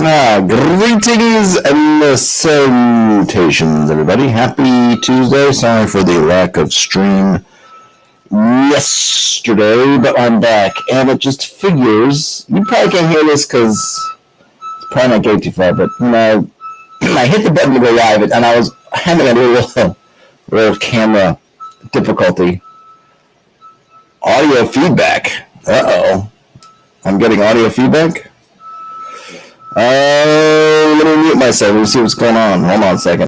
Greetings and salutations, everybody. Happy Tuesday. Sorry for the lack of stream yesterday, but I'm back. And it just figures, you probably can't hear this because it's probably not getting too far, but I hit the button to go live, and I was having a little camera difficulty. Audio feedback. Uh-oh. I'm getting audio feedback? Let me mute myself. Let me see what's going on. Hold on a second.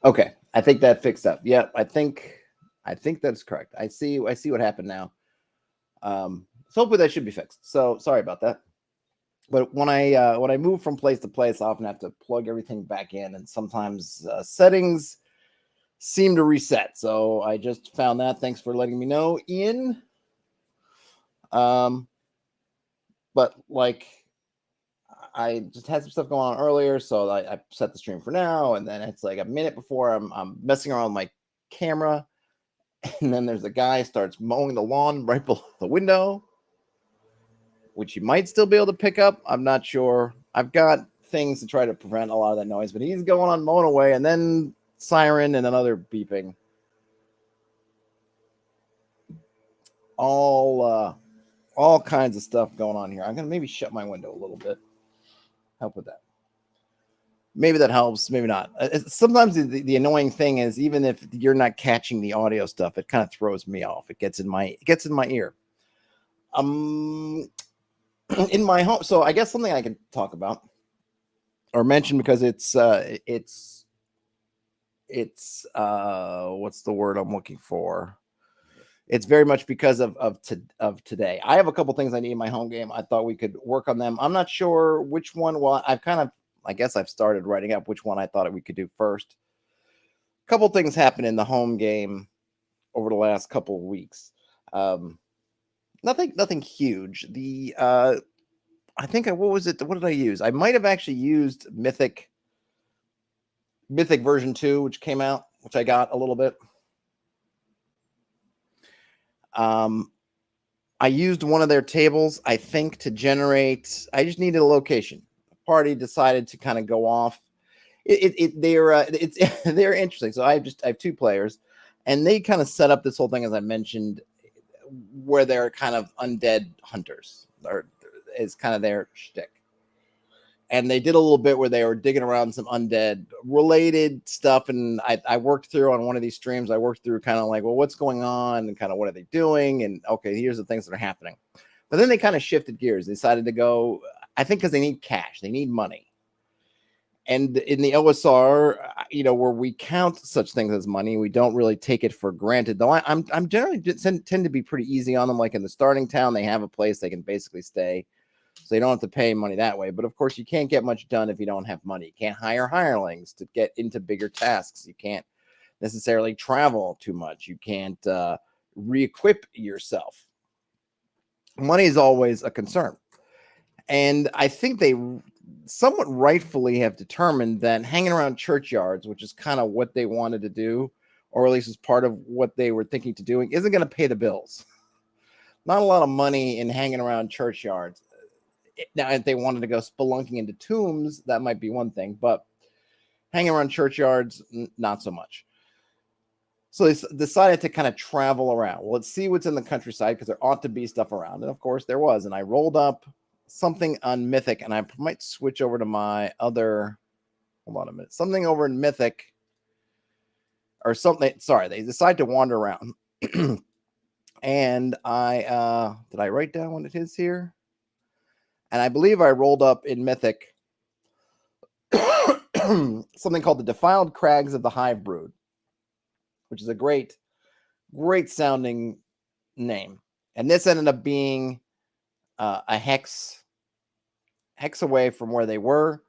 Okay, I think that fixed up. Yeah, I think that's correct. I see what happened now. So hopefully that should be fixed. So sorry about that. But when I move from place to place, I often have to plug everything back in, and sometimes settings seem to reset. So I just found that. Thanks for letting me know, Ian. But like I just had some stuff going on earlier, so I set the stream for now, and then it's like a minute before I'm messing around with my camera, and then there's a guy starts mowing the lawn right below the window, which you might still be able to pick up. I'm not sure. I've got things to try to prevent a lot of that noise, but he's going on mowing away, and then siren and another beeping. All kinds of stuff going on here. I'm gonna maybe shut my window a little bit. Help with that. Maybe that helps, maybe not. Sometimes the annoying thing is, even if you're not catching the audio stuff, it kind of throws me off. It gets in my ear. In my home, so I guess something I can talk about or mention, because it's what's the word I'm looking for? It's very much because of today. I have a couple things I need in my home game. I thought we could work on them. I'm not sure which one. Well, I guess I've started writing up which one I thought we could do first. A couple things happened in the home game over the last couple of weeks. Nothing huge. I think what was it? What did I use? I might have actually used Mythic version 2, which came out, which I got a little bit. I used one of their tables, I think, to generate. I just needed a location. The party decided to kind of go off. They're interesting. So I have 2 players, and they kind of set up this whole thing, as I mentioned, where they're kind of undead hunters, or is kind of their shtick. And they did a little bit where they were digging around some undead related stuff. And I worked through on one of these streams. I worked through kind of like, well, what's going on and kind of what are they doing? And okay, here's the things that are happening. But then they kind of shifted gears. They decided to go, I think, because they need cash, they need money. And in the OSR, where we count such things as money, we don't really take it for granted. Though I'm generally tend to be pretty easy on them. Like in the starting town, they have a place they can basically stay. So you don't have to pay money that way. But of course, you can't get much done if you don't have money. You can't hire hirelings to get into bigger tasks. You can't necessarily travel too much. You can't re-equip yourself. Money is always a concern. And I think they somewhat rightfully have determined that hanging around churchyards, which is kind of what they wanted to do, or at least is part of what they were thinking to doing, isn't going to pay the bills. Not a lot of money in hanging around churchyards. Now, if they wanted to go spelunking into tombs, that might be one thing, but hanging around churchyards, not so much. So they decided to kind of travel around. Well, let's see what's in the countryside, because there ought to be stuff around. And of course there was. And I rolled up something on Mythic, and I might switch over to my other, hold on a minute, something over in Mythic or something. Sorry, they decided to wander around. And did I write down what it is here? And I believe I rolled up in Mythic something called the Defiled Crags of the Hive Brood, which is a great sounding name. And this ended up being a hex away from where they were.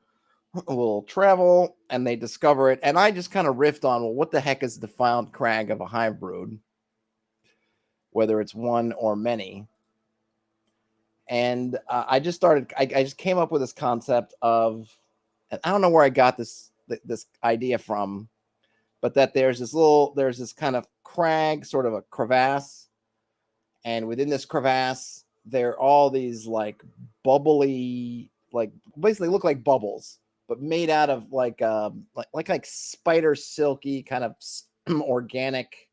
A little travel, and they discover it. And I just kind of riffed on, well, what the heck is the Defiled Crag of a Hive Brood? Whether it's one or many. And I just came up with this concept of, and I don't know where I got this idea from, but that there's this kind of crag, sort of a crevasse, and within this crevasse there are all these like bubbly, like basically look like bubbles, but made out of like spider silky kind of organic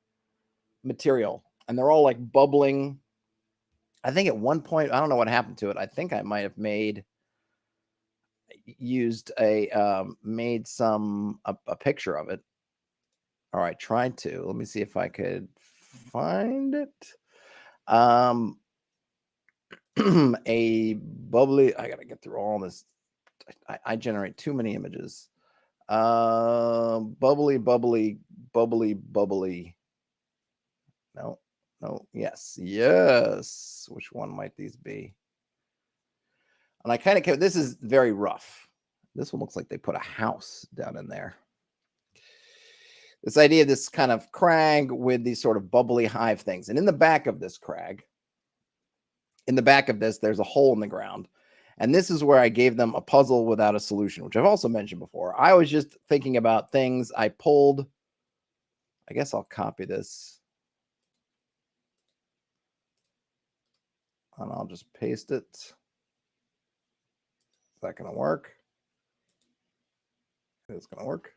material, and they're all like bubbling. I think at one point, I don't know what happened to it. I think I might have made a picture of it. Or I tried to. Let me see if I could find it. A bubbly. I gotta get through all this. I generate too many images. Bubbly. No. Yes. Which one might these be? And I kind of, this is very rough. This one looks like they put a house down in there. This idea of this kind of crag with these sort of bubbly hive things. And in the back of this crag, in the back of this, there's a hole in the ground. And this is where I gave them a puzzle without a solution, which I've also mentioned before. I was just thinking about things I pulled. I guess I'll copy this. And I'll just paste it. Is that going to work? It's going to work.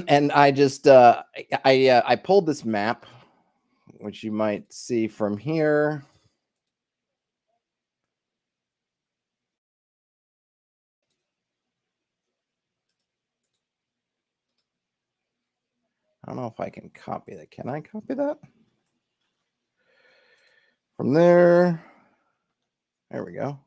And I just I pulled this map, which you might see from here. I don't know if I can copy that. Can I copy that? From there. There we go.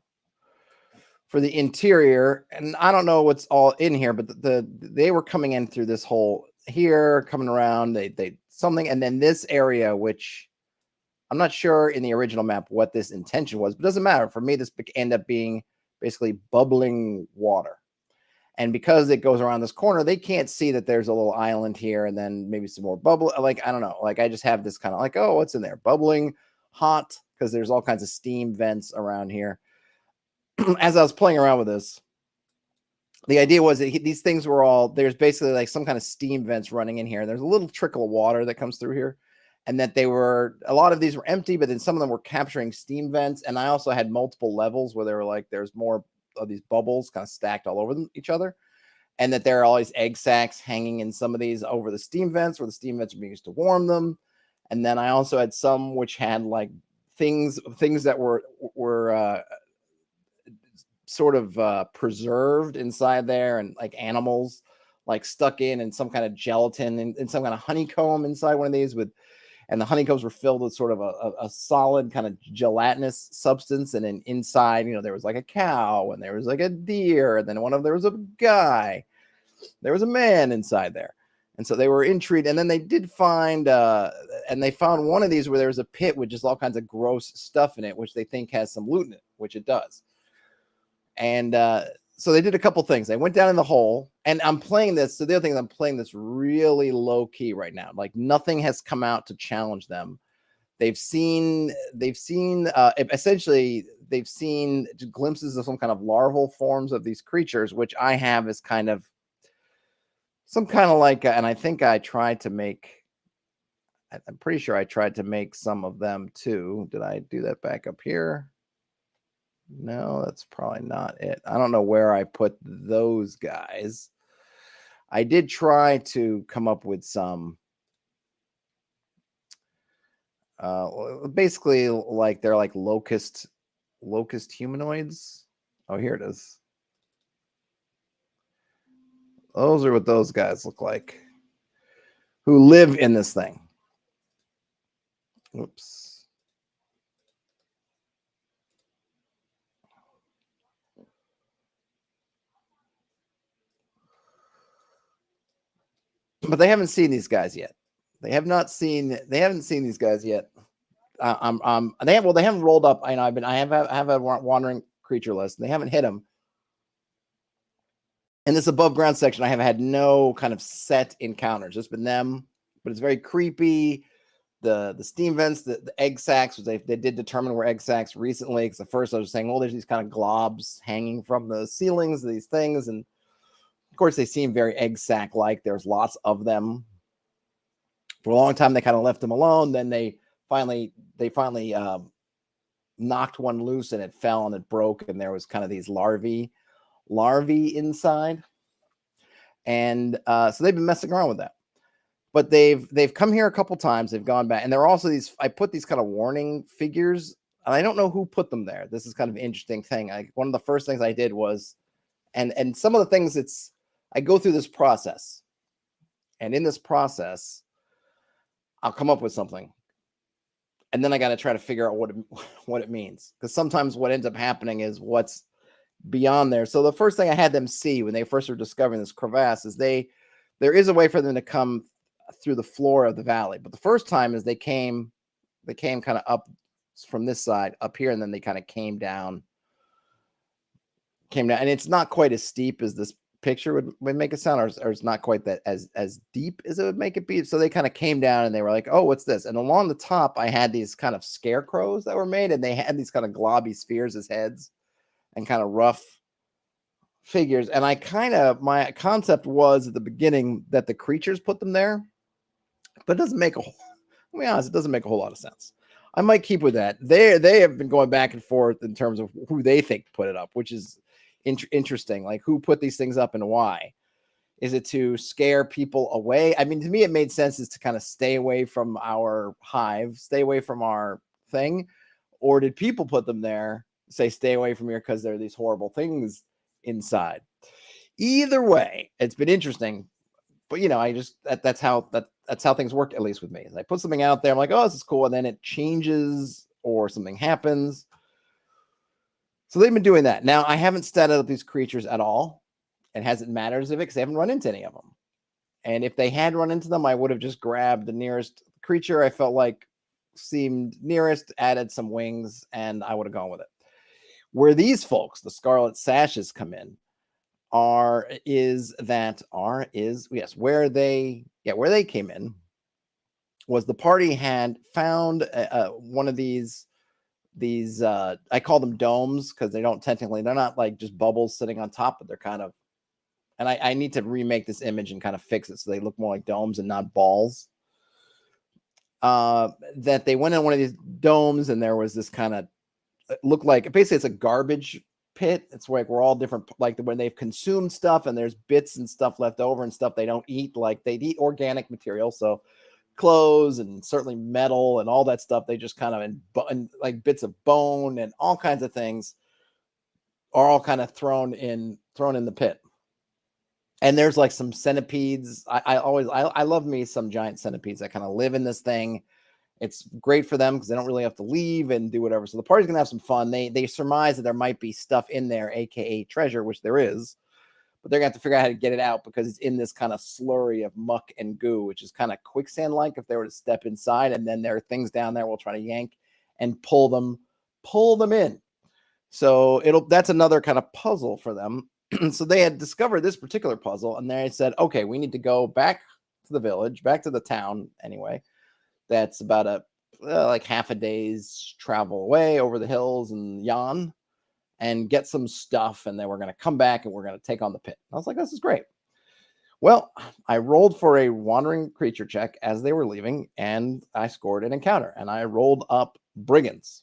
For the interior, and I don't know what's all in here, but they were coming in through this hole here, coming around. They something, and then this area, which I'm not sure in the original map what this intention was, but it doesn't matter. For me, this ended up being basically bubbling water. And because it goes around this corner, they can't see that there's a little island here and then maybe some more bubble. Like, I don't know. Like, I just have this kind of like, oh, what's in there? Bubbling hot, because there's all kinds of steam vents around here. As I was playing around with this, the idea was that these things were all, there's basically like some kind of steam vents running in here. There's a little trickle of water that comes through here. And that a lot of these were empty, but then some of them were capturing steam vents. And I also had multiple levels where they were like, there's more of these bubbles kind of stacked all over each other. And that there are all these egg sacs hanging in some of these over the steam vents, where the steam vents are being used to warm them. And then I also had some which had like things that were sort of preserved inside there, and like animals like stuck in and some kind of gelatin and some kind of honeycomb inside one of these and the honeycombs were filled with sort of a solid kind of gelatinous substance. And then inside, there was like a cow, and there was like a deer, and then there was a guy, there was a man inside there. And so they were intrigued. And then they did find, and they found one of these where there was a pit with just all kinds of gross stuff in it, which they think has some loot in it, which it does. And so they did a couple things. They went down in the hole, and I'm playing this. So the other thing is I'm playing this really low key right now. Like, nothing has come out to challenge them. They've seen essentially they've seen glimpses of some kind of larval forms of these creatures, which I have as kind of some kind of like, and I think I tried to make, I'm pretty sure I tried to make some of them too. Did I do that back up here? No, that's probably not it. I don't know where I put those guys. I did try to come up with some, basically like they're like locust humanoids. Oh, here it is. Those are what those guys look like, who live in this thing. Oops. But they haven't seen these guys yet. They haven't seen these guys yet. They haven't rolled up. I have a wandering creature list, and they haven't hit them. In this above ground section, I have had no kind of set encounters. It's been them, but it's very creepy. The steam vents, the egg sacs, they did determine were egg sacs recently. Because at first I was saying, well, there's these kind of globs hanging from the ceilings of these things, and Of course, they seem very egg sac like. There's lots of them. For a long time, they kind of left them alone. Then they finally knocked one loose, and it fell and it broke, and there was kind of these larvae inside. And so they've been messing around with that. But they've come here a couple times. They've gone back, and there are also these. I put these kind of warning figures, and I don't know who put them there. This is kind of an interesting thing. One of the first things I did was, and some of the things I go through this process, and in this process, I'll come up with something, and then I got to try to figure out what it means, because sometimes what ends up happening is what's beyond there. So the first thing I had them see when they first were discovering this crevasse is there is a way for them to come through the floor of the valley. But the first time is they came kind of up from this side up here, and then they kind of came down, and it's not quite as steep as this picture would make it sound, or it's not quite that as deep as it would make it be. So they kind of came down, and they were like, oh, what's this? And along the top, I had these kind of scarecrows that were made, and they had these kind of globby spheres as heads and kind of rough figures. And my concept was at the beginning that the creatures put them there, but it doesn't make I'll be honest, it doesn't make a whole lot of sense. I might keep with that. They have been going back and forth in terms of who they think put it up, which is interesting. Like, who put these things up and why? Is it to scare people away? I mean, to me, it made sense is to kind of stay away from our hive, stay away from our thing. Or did people put them there, say, stay away from here because there are these horrible things inside? Either way, it's been interesting. But that's how things work, at least with me. I put something out there, I'm like, oh, this is cool, and then it changes or something happens. So they've been doing that. Now, I haven't studied up these creatures at all. It hasn't mattered as of it, because they haven't run into any of them. And if they had run into them, I would have just grabbed the nearest creature I felt like seemed nearest, added some wings, and I would have gone with it. Where these folks, the Scarlet Sashes, come in, where they came in was the party had found one of these I call them domes, because they're not like just bubbles sitting on top, but they're kind of, and I need to remake this image and kind of fix it so they look more like domes and not balls. That they went in one of these domes, and there was this kind of, it looked like, basically it's a garbage pit. It's like we're all different, like when they've consumed stuff and there's bits and stuff left over and stuff they don't eat, like they eat organic material, so clothes and certainly metal and all that stuff, they just kind of, and like bits of bone and all kinds of things are all kind of thrown in the pit. And there's like some centipedes. I love me some giant centipedes that kind of live in this thing. It's great for them because they don't really have to leave and do whatever. So the party's gonna have some fun. They surmise that there might be stuff in there, aka treasure, which there is, but they're gonna have to figure out how to get it out because it's in this kind of slurry of muck and goo, which is kind of quicksand-like if they were to step inside. And then there are things down there we'll try to yank and pull them in. So that's another kind of puzzle for them. So they had discovered this particular puzzle, and they said, okay, we need to go back to the village, back to the town anyway. That's about like half a day's travel away over the hills and yon, and get some stuff, and then we're going to come back and we're going to take on the pit. I was like, this is great. Well, I rolled for a wandering creature check as they were leaving, and I scored an encounter, and I rolled up brigands.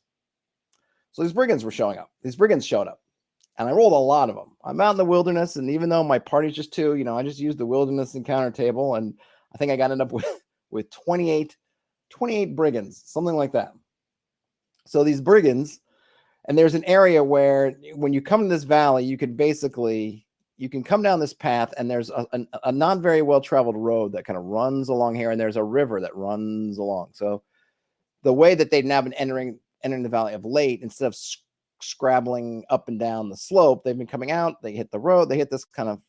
So these brigands showed up, and I rolled a lot of them. I'm out in the wilderness, and even though my party's just 2, I just used the wilderness encounter table, and I think I got ended up with 28 brigands, something like that. So these brigands, and there's an area where when you come to this valley, you can come down this path, and there's a not very well traveled road that kind of runs along here, and there's a river that runs along. So the way that they've now been entering the valley of late, instead of scrabbling up and down the slope, they've been coming out, they hit the road, they hit this kind of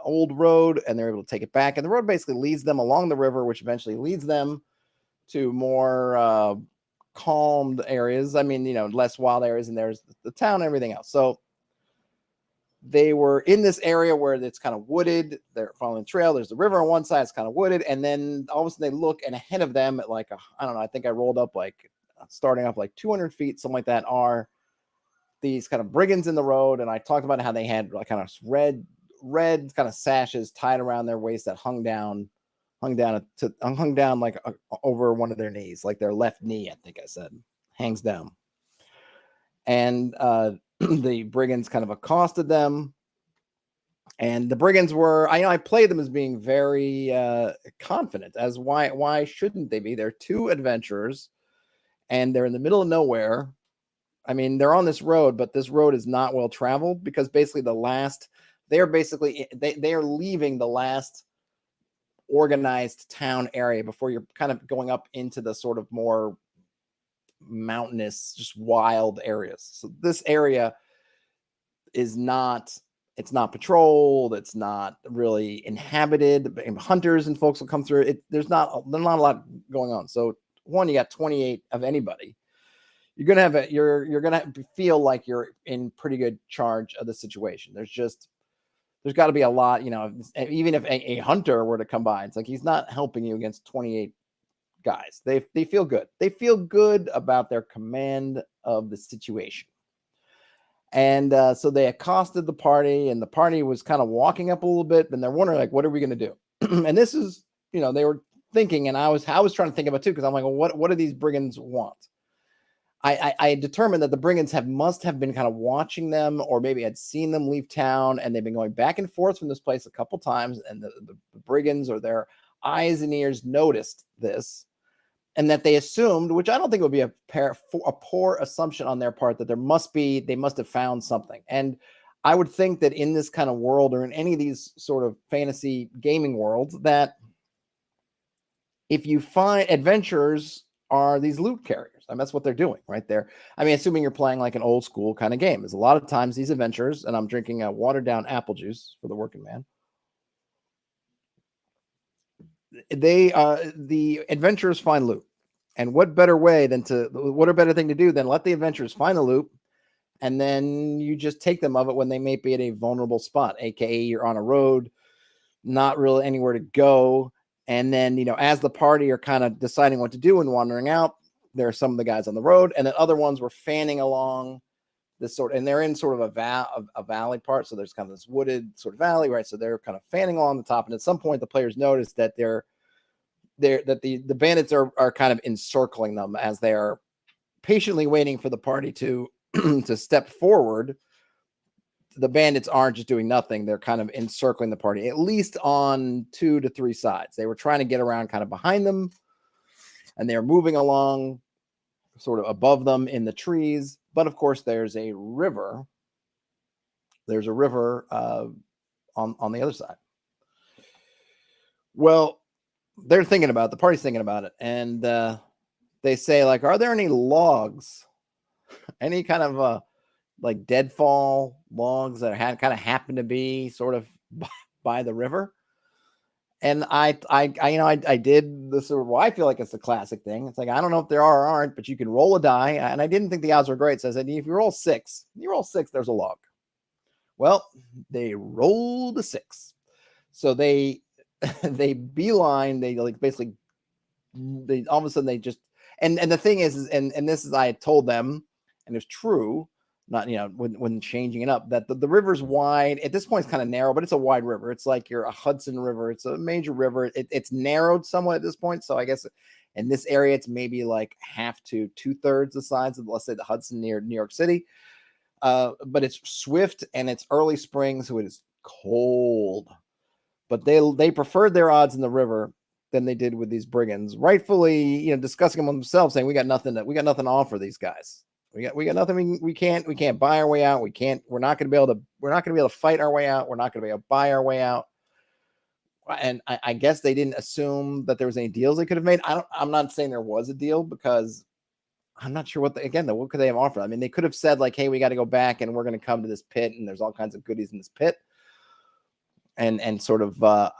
old road, and they're able to take it back. And the road basically leads them along the river, which eventually leads them to more calmed areas. I mean, less wild areas, and there's the town and everything else. So they were in this area where it's kind of wooded. They're following the trail. There's the river on one side. It's kind of wooded. And then all of a sudden they look, and ahead of them at like, I don't know, I think I rolled up like starting off like 200 feet, something like that, are these kind of brigands in the road. And I talked about how they had like kind of red red kind of sashes tied around their waist that hung down like over one of their knees, like their left knee, I think I said, hangs down. And the brigands kind of accosted them. And the brigands were, I played them as being very confident, as why shouldn't they be? They're two adventurers, and they're in the middle of nowhere. I mean, they're on this road, but this road is not well traveled, because basically they are leaving the last organized town area before you're kind of going up into the sort of more mountainous, just wild areas. So this area is not, it's not patrolled, it's not really inhabited. Hunters and folks will come through. There's not a lot going on. So one, you got 28 of anybody. You're gonna have you're gonna feel like you're in pretty good charge of the situation. There's got to be a lot, even if a hunter were to come by, it's like he's not helping you against 28 guys. They feel good. They feel good about their command of the situation. And so they accosted the party, and the party was kind of walking up a little bit, and they're wondering, like, what are we going to do? And this is, they were thinking, and I was trying to think about it too, because I'm like, well, what do these brigands want? I determined that the brigands must have been kind of watching them, or maybe had seen them leave town, and they've been going back and forth from this place a couple times, and the brigands, or their eyes and ears, noticed this, and that they assumed, which I don't think would be a poor assumption on their part, that they must have found something. And I would think that in this kind of world, or in any of these sort of fantasy gaming worlds, that if you find adventurers are these loot carriers. I mean, that's what they're doing right there. I mean, assuming you're playing like an old school kind of game. There's a lot of times these adventurers, and I'm drinking a watered down apple juice for the working man. The adventurers find loot. And what better thing to do than let the adventurers find the loot, and then you just take them of it when they may be at a vulnerable spot, aka you're on a road, not really anywhere to go. And then, as the party are kind of deciding what to do and wandering out, there are some of the guys on the road, and then other ones were fanning along this and they're in sort of a valley part. So there's kind of this wooded sort of valley, right? So they're kind of fanning along the top. And at some point, the players notice that the bandits are kind of encircling them as they are patiently waiting for the party to to step forward. The bandits aren't just doing nothing. They're kind of encircling the party, at least on 2 to 3 sides. They were trying to get around kind of behind them, and they're moving along sort of above them in the trees. But of course, there's a river. There's a river on the other side. Well, the party's thinking about it. And they say, like, are there any logs? Any kind of like deadfall logs that kind of happen to be sort of by the river? And I did this. Well, I feel like it's a classic thing. It's like, I don't know if there are or aren't, but you can roll a die. And I didn't think the odds were great. So I said, if you roll 6, there's a log. Well, they rolled a 6. So they beeline, they like basically, they all of a sudden they just, and the thing is and this is, I had told them, and it's true, not, when changing it up, that the river's wide. At this point, it's kind of narrow, but it's a wide river. It's like you're a Hudson River. It's a major river. It's narrowed somewhat at this point. So I guess in this area, it's maybe like half to 2/3 the size of, let's say, the Hudson near New York City. But it's swift, and it's early spring, so it is cold. But they preferred their odds in the river than they did with these brigands, rightfully, discussing among themselves, saying, we got nothing to offer these guys. We got nothing. We can't buy our way out. We're not going to be able to fight our way out. We're not going to be able to buy our way out. And I guess they didn't assume that there was any deals they could have made. I'm not saying there was a deal, because I'm not sure what could they have offered? I mean, they could have said, like, hey, we got to go back, and we're going to come to this pit, and there's all kinds of goodies in this pit. And sort of, I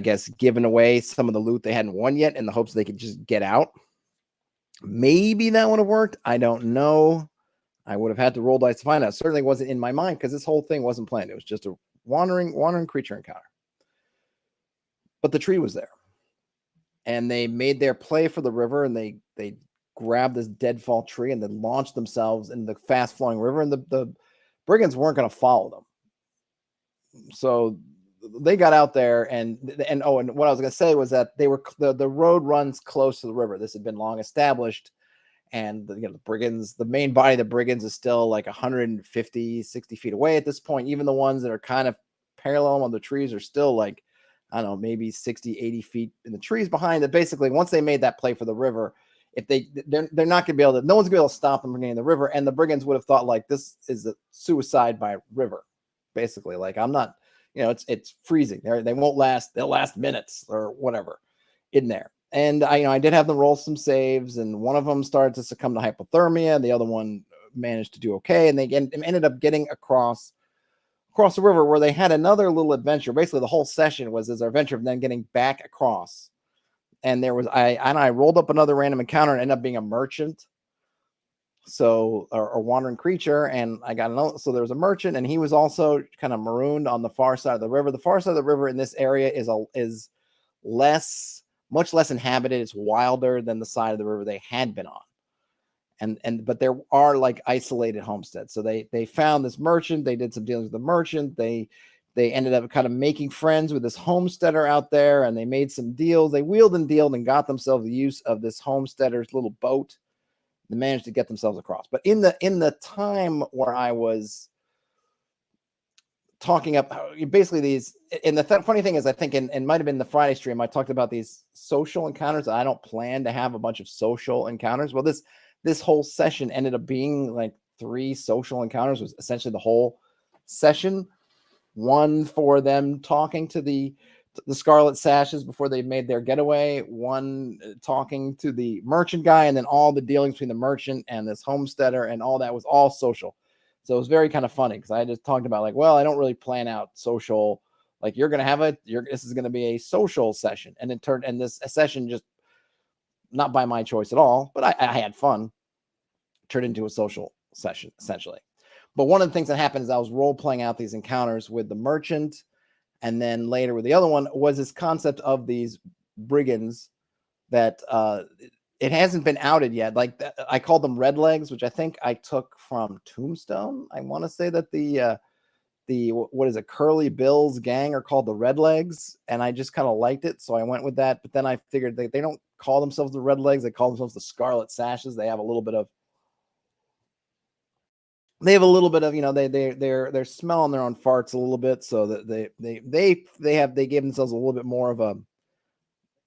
guess, giving away some of the loot they hadn't won yet in the hopes they could just get out. Maybe that would have worked. I don't know. I would have had to roll dice to find out. It certainly wasn't in my mind, because this whole thing wasn't planned. It was just a wandering creature encounter. But the tree was there, and they made their play for the river, and they grabbed this deadfall tree and then launched themselves into the fast flowing river. And the brigands weren't going to follow them. So they got out there and what I was going to say was that they were the road runs close to the river. This had been long established, and the brigands, the main body of the brigands is still like 150, 60 feet away at this point. Even the ones that are kind of parallel on the trees are still like, I don't know, maybe 60, 80 feet in the trees behind it. Basically, once they made that play for the river, if they're not going to be able to, no one's going to be able to stop them from getting in the river. And the brigands would have thought like this is a suicide by river, basically. Like, I'm not, it's freezing. They won't last. They'll last minutes or whatever in there. And I did have them roll some saves, and one of them started to succumb to hypothermia. The other one managed to do okay, and they ended up getting across the river, where they had another little adventure. Basically, the whole session was as our adventure of them getting back across. And I rolled up another random encounter and ended up being a merchant. So, a wandering creature, and I got another. So there was a merchant, and he was also kind of marooned on the far side of the river. The far side of the river in this area is much less inhabited. It's wilder than the side of the river they had been on. But there are like isolated homesteads. So they found this merchant. They did some dealings with the merchant. They ended up kind of making friends with this homesteader out there, and they made some deals. They wheeled and dealed and got themselves the use of this homesteader's little boat. They managed to get themselves across. But in the time where I was talking up basically these, and the funny thing is, I think it might have been the Friday stream, I talked about these social encounters. I don't plan to have a bunch of social encounters. Well, this whole session ended up being like 3 social encounters. Was essentially the whole session. One for them talking to the Scarlet Sashes before they made their getaway, one talking to the merchant guy, and then all the dealings between the merchant and this homesteader, and all that was all social. So it was very kind of funny because I just talked about like, well, I don't really plan out social. Like, you're going to have this is going to be a social session. And it turned, and this session, just not by my choice at all, but I had fun, turned into a social session essentially. But one of the things that happened is I was role playing out these encounters with the merchant, and then later with the other one was this concept of these brigands that it hasn't been outed yet. Like, I called them Red Legs, which I think I took from Tombstone. I want to say that the what is it, Curly Bill's gang are called the Red Legs, and I just kind of liked it, so I went with that. But then I figured they don't call themselves the Red Legs; they call themselves the Scarlet Sashes. They have a little bit of they're smelling their own farts a little bit, so that they gave themselves a little bit more of a,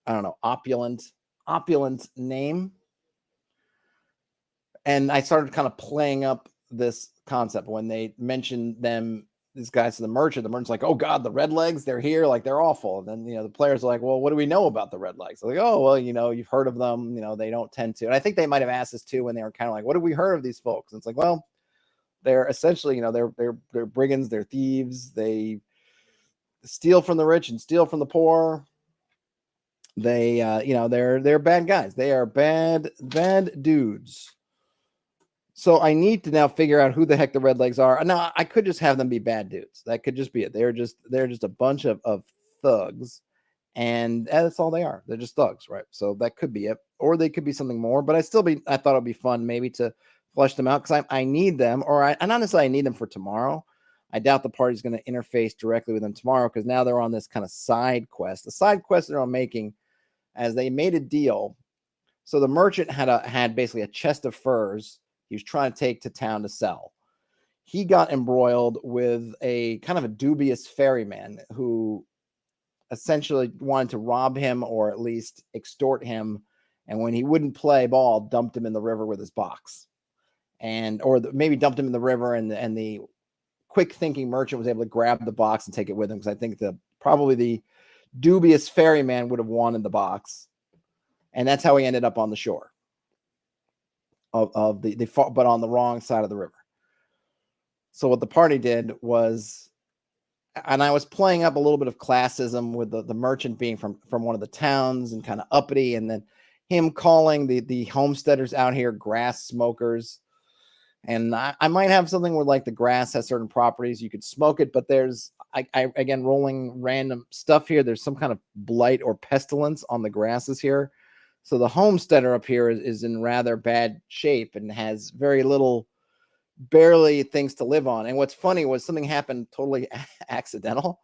I don't know, opulent name. And I started kind of playing up this concept when they mentioned these guys to the merchant's like, oh God, the Red Legs, they're here, like they're awful. And then the players are like, well, what do we know about the Red Legs? They're like, oh well, you've heard of them, they don't tend to. And I think they might have asked us too when they were kind of like, what have we heard of these folks? And it's like, well, they're essentially, they're brigands, they're thieves, they steal from the rich and steal from the poor. They they're bad guys. They are bad dudes. So I need to now figure out who the heck the Red Legs are. Now, I could just have them be bad dudes. That could just be it. They're just a bunch of thugs, and that's all they are. They're just thugs, right? So that could be it, or they could be something more. But I thought it'd be fun maybe to flesh them out, because I need them, or I not necessarily need them for tomorrow. I doubt the party's going to interface directly with them tomorrow, because now they're on this kind of side quest. The side quest they're making, as they made a deal. So the merchant had basically a chest of furs he was trying to take to town to sell. He got embroiled with a kind of a dubious ferryman who essentially wanted to rob him, or at least extort him. And when he wouldn't play ball, dumped him in the river with his box. Maybe dumped him in the river, and the quick thinking merchant was able to grab the box and take it with him, because I think probably the dubious ferryman would have wanted the box, and that's how he ended up on the shore of but on the wrong side of the river. So what the party did was, and I was playing up a little bit of classism with the merchant being from one of the towns and kind of uppity, and then him calling the homesteaders out here grass smokers. And I might have something where like the grass has certain properties, you could smoke it, but there's I again rolling random stuff here. There's some kind of blight or pestilence on the grasses here. So the homesteader up here is in rather bad shape and has very little barely things to live on. And what's funny was something happened totally accidental.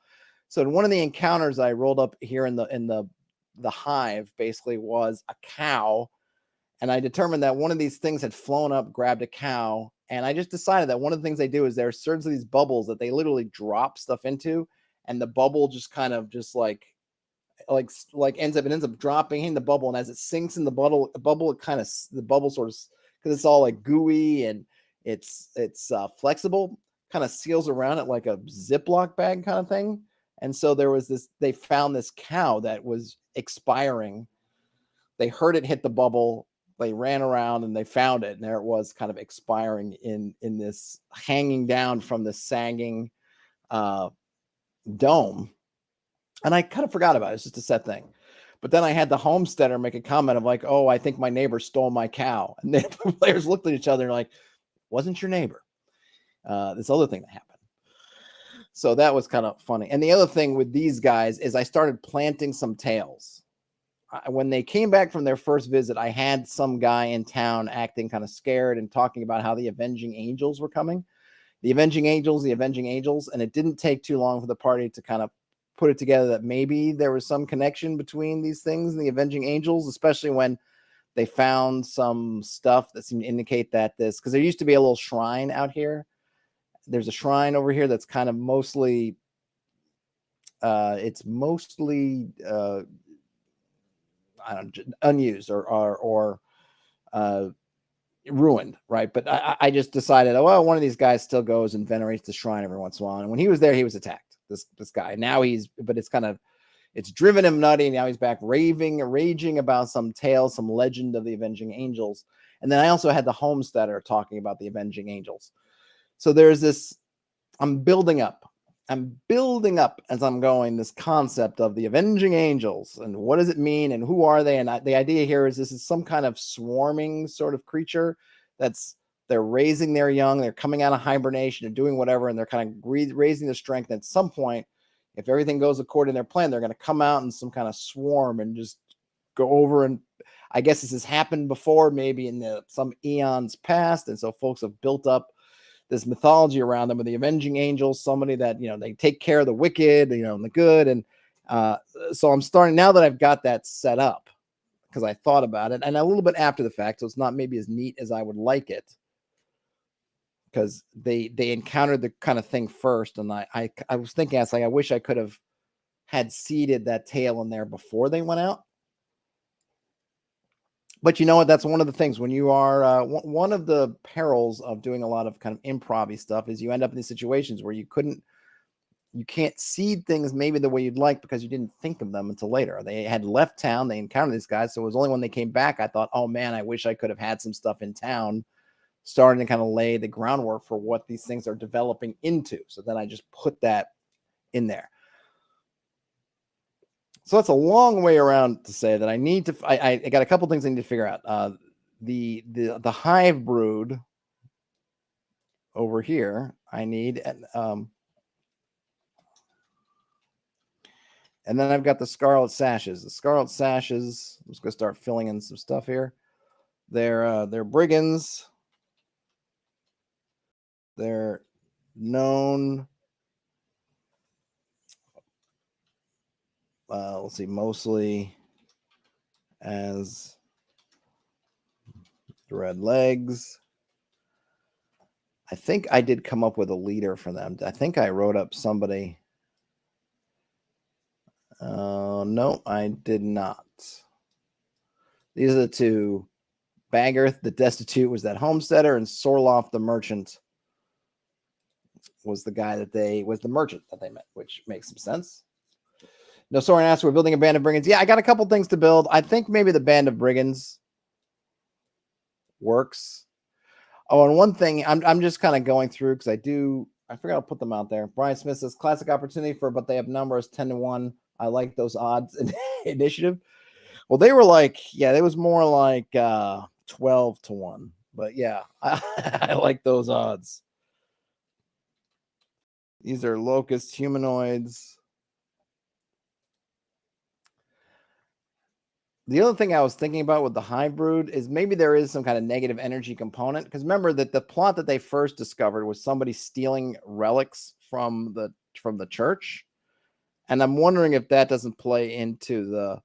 So in one of the encounters I rolled up here in the hive basically was a cow, and I determined that one of these things had flown up, grabbed a cow, and I just decided that one of the things they do is there are certain of these bubbles that they literally drop stuff into, and the bubble just kind of just like ends up dropping in the bubble, and as it sinks in the bubble it kind of the bubble sort of, because it's all like gooey and it's flexible, kind of seals around it like a Ziploc bag kind of thing. And so there was this, they found this cow that was expiring. They heard it hit the bubble, they ran around and they found it, and there it was, kind of expiring in this, hanging down from the sagging dome. And I kind of forgot about it. It's just a set thing. But then I had the homesteader make a comment of like, oh, I think my neighbor stole my cow. And the players looked at each other and like, wasn't your neighbor. This other thing that happened. So that was kind of funny. And the other thing with these guys is I started planting some tales. When they came back from their first visit, I had some guy in town acting kind of scared and talking about how the Avenging Angels were coming. The Avenging Angels. And it didn't take too long for the party to kind of put it together that maybe there was some connection between these things and the Avenging Angels, especially when they found some stuff that seemed to indicate that this, because there used to be a little shrine out here. There's a shrine over here that's kind of mostly, it's mostly, I don't know, unused or ruined, right? But I just decided, oh, well, one of these guys still goes and venerates the shrine every once in a while. And when he was there, he was attacked. This guy. Now but it's driven him nutty. Now he's back raging about some tale, some legend of the Avenging Angels. And then I also had the homesteader talking about the Avenging Angels. So there's this, I'm building up as I'm going, this concept of the Avenging Angels and what does it mean and who are they? And the idea here is this is some kind of swarming sort of creature they're raising their young, they're coming out of hibernation and doing whatever, and they're kind of raising their strength. And at some point, if everything goes according to their plan, they're going to come out in some kind of swarm and just go over. And I guess this has happened before, maybe in some eons past. And so folks have built up this mythology around them with the Avenging Angels, somebody that, they take care of the wicked, and the good. And so I'm starting, now that I've got that set up, because I thought about it and a little bit after the fact, so it's not maybe as neat as I would like it, because they encountered the kind of thing first. And I was thinking, I wish I could have had seeded that tale in there before they went out. But you know what? That's one of the things when you are one of the perils of doing a lot of kind of improv-y stuff is you end up in these situations where you can't seed things maybe the way you'd like because you didn't think of them until later. They had left town, they encountered these guys. So it was only when they came back, I thought, oh man, I wish I could have had some stuff in town, starting to kind of lay the groundwork for what these things are developing into. So then I just put that in there. So that's a long way around to say that I need to, I got a couple things I need to figure out. The hive brood over here, I need, and then I've got the scarlet sashes. The scarlet sashes, I'm just going to start filling in some stuff here. They're brigands. They're known, let's see, mostly as the red legs. I think I did come up with a leader for them. I think I wrote up somebody. No, I did not. These are the two. Baggerth, the destitute, was that homesteader, and Sorloff, the merchant, was the merchant that they met, which makes some sense. No, Soren asked, we're building a band of brigands. Yeah, I got a couple things to build. I think maybe the band of brigands works. Oh, and one thing, I'm just kind of going through because I forgot to put them out there. Brian Smith says, classic opportunity but they have numbers 10-1. I like those odds in initiative. Well, they were it was more like 12-1. But yeah, I like those odds. These are locust humanoids. The other thing I was thinking about with the hive brood is maybe there is some kind of negative energy component, because remember that the plot that they first discovered was somebody stealing relics from the church, and I'm wondering if that doesn't play into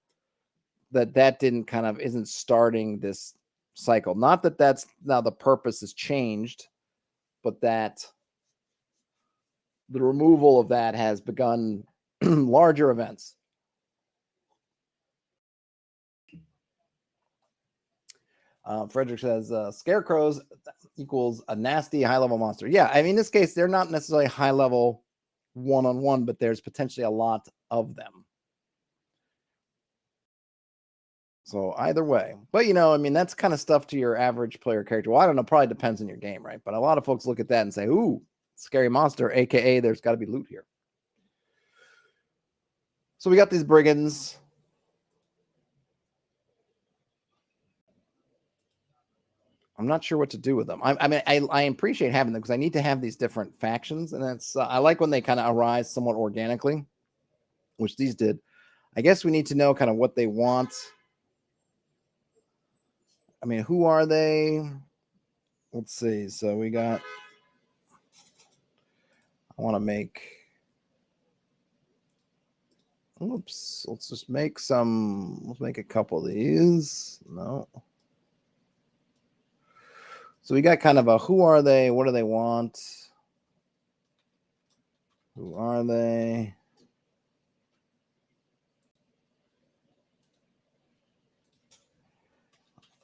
that didn't kind of isn't starting this cycle. Not that that's now the purpose has changed, but that the removal of that has begun larger events. Frederick says scarecrows equals a nasty high level monster. Yeah, I mean, in this case, they're not necessarily high level one-on-one, but there's potentially a lot of them. So either way, but I mean, that's kind of stuff to your average player character. Well, I don't know, probably depends on your game, right? But a lot of folks look at that and say, ooh, scary monster, aka there's got to be loot here. So we got these brigands. I'm not sure what to do with them. I mean, I appreciate having them because I need to have these different factions, and that's I like when they kind of arise somewhat organically, which these did. I guess we need to know kind of what they want. I mean, who are they? Let's see. So we got. I want to make. Oops. Let's just make some. Let's make a couple of these. No. So we got kind of a who are they? What do they want? Who are they?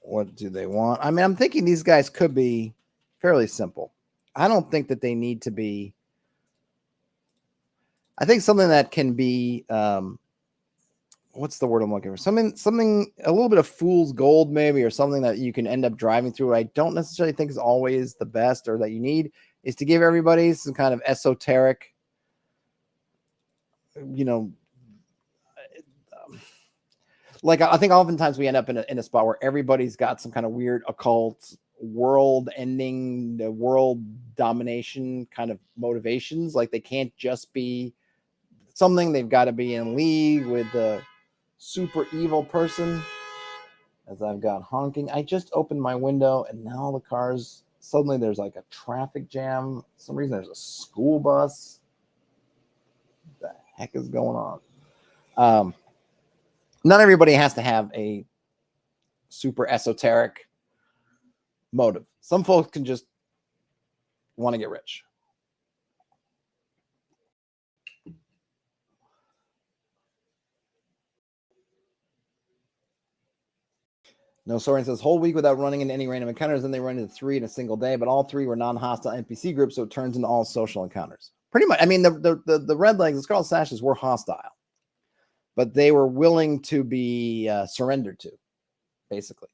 What do they want? I mean, I'm thinking these guys could be fairly simple. I don't think that they need to be. I think something that can be what's the word I'm looking for? Something a little bit of fool's gold, maybe, or something that you can end up driving through. I don't necessarily think is always the best or that you need is to give everybody some kind of esoteric, like I think oftentimes we end up in a spot where everybody's got some kind of weird occult world ending, the world domination kind of motivations. Like they can't just be something, they've got to be in league with the super evil person. As I've got honking, I just opened my window and now the cars, suddenly there's like a traffic jam. For some reason there's a school bus. What the heck is going on? Not everybody has to have a super esoteric motive. Some folks can just want to get rich. No, Soren says whole week without running into any random encounters, then they run into 3 in a single day, but all 3 were non-hostile NPC groups, so it turns into all social encounters. Pretty much. I mean, the Red Legs, the Scarlet Sashes were hostile, but they were willing to be surrendered to, basically.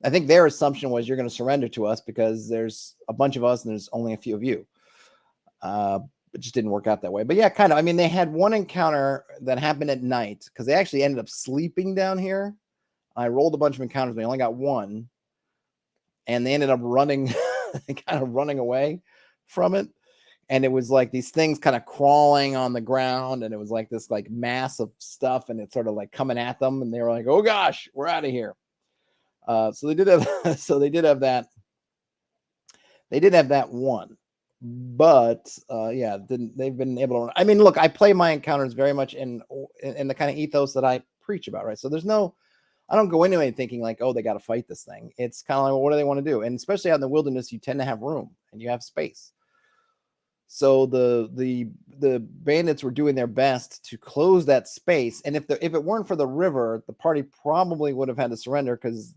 I think their assumption was you're going to surrender to us because there's a bunch of us and there's only a few of you. It just didn't work out that way. But yeah, kind of. I mean, they had one encounter that happened at night because they actually ended up sleeping down here. I rolled a bunch of encounters, but I only got one. And they ended up running, kind of running away from it. And it was like these things kind of crawling on the ground. And it was like this like mass of stuff. And it's sort of like coming at them. And they were like, oh gosh, we're out of here. So they did have that. They did have that one. But yeah, they've been able to. I mean, look, I play my encounters very much in the kind of ethos that I preach about, right? So there's no, I don't go into it thinking like, oh, they got to fight this thing. It's kind of like, well, what do they want to do? And especially out in the wilderness, you tend to have room and you have space. So the bandits were doing their best to close that space. And if it weren't for the river, the party probably would have had to surrender because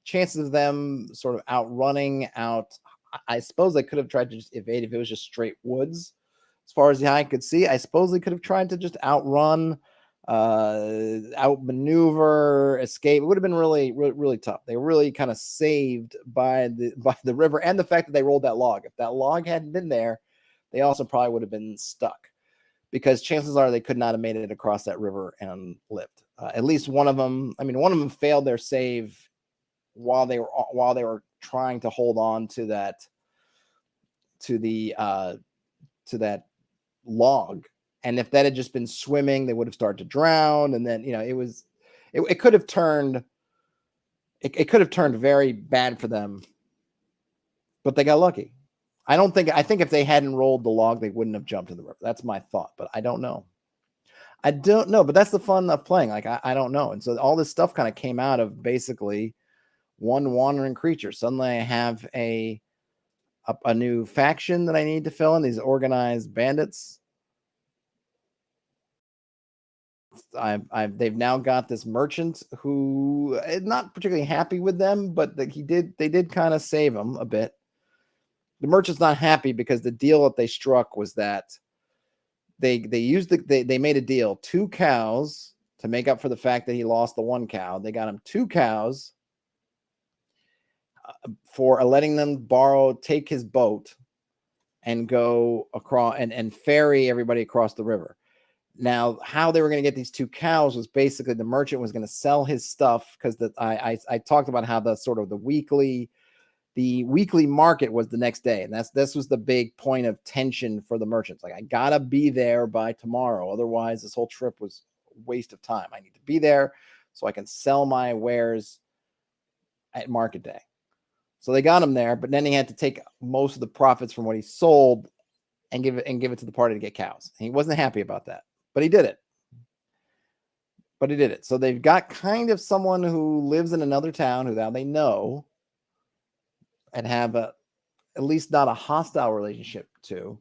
chances of them sort of outrunning out. I suppose they could have tried to just evade if it was just straight woods. As far as the eye could see, I suppose they could have tried to just outrun, outmaneuver, escape. It would have been really, really, really tough. They were really kind of saved by the river and the fact that they rolled that log. If that log hadn't been there, they also probably would have been stuck because chances are they could not have made it across that river and lived. At least one of them. I mean, one of them failed their save while they were trying to hold on to that log. And if that had just been swimming, they would have started to drown. And then, it was It could have turned. It could have turned very bad for them, but they got lucky. I think if they hadn't rolled the log, they wouldn't have jumped in the river. That's my thought, but I don't know. I don't know, but that's the fun of playing. Like, I don't know. And so all this stuff kind of came out of basically one wandering creature. Suddenly I have a new faction that I need to fill in, these organized bandits. They've now got this merchant who is not particularly happy with them, but they did kind of save him a bit. The merchant's not happy because the deal that they struck was that they made a deal, 2 cows to make up for the fact that he lost the 1 cow. They got him 2 cows for letting them take his boat and go across and ferry everybody across the river. Now, how they were going to get these 2 cows was basically the merchant was going to sell his stuff, because I talked about how the sort of the weekly market was the next day, and this was the big point of tension for the merchants. Like, I gotta be there by tomorrow, otherwise this whole trip was a waste of time. I need to be there so I can sell my wares at market day. So they got him there, but then he had to take most of the profits from what he sold and give it to the party to get cows. And he wasn't happy about that, but he did it. So they've got kind of someone who lives in another town who now they know and have at least not a hostile relationship to.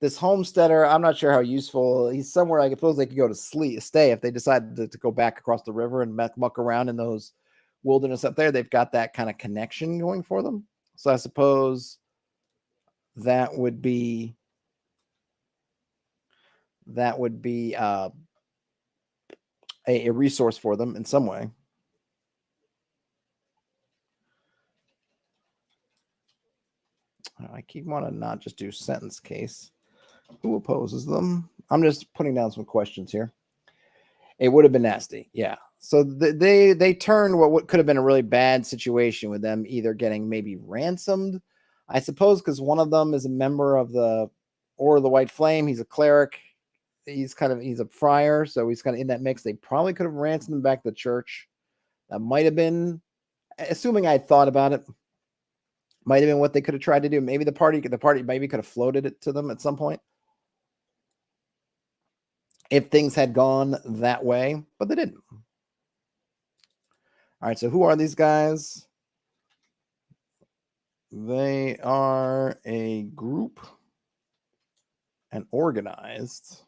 This homesteader, I'm not sure how useful. He's somewhere I suppose they could go to stay if they decided to go back across the river and muck around in those wilderness up there. They've got that kind of connection going for them. So I suppose that would be a resource for them in some way. I keep wanting to not just do sentence case. Who opposes them? I'm just putting down some questions here. It would have been nasty. Yeah. So they turned what could have been a really bad situation with them either getting maybe ransomed, I suppose, because one of them is a member of the Order of the White Flame. He's a cleric. He's a friar, so he's kind of in that mix. They probably could have ransomed him back to the church. That might have been, assuming I had thought about it, might have been what they could have tried to do. Maybe the party maybe could have floated it to them at some point if things had gone that way, but they didn't. All right, so who are these guys? They are a group and organized.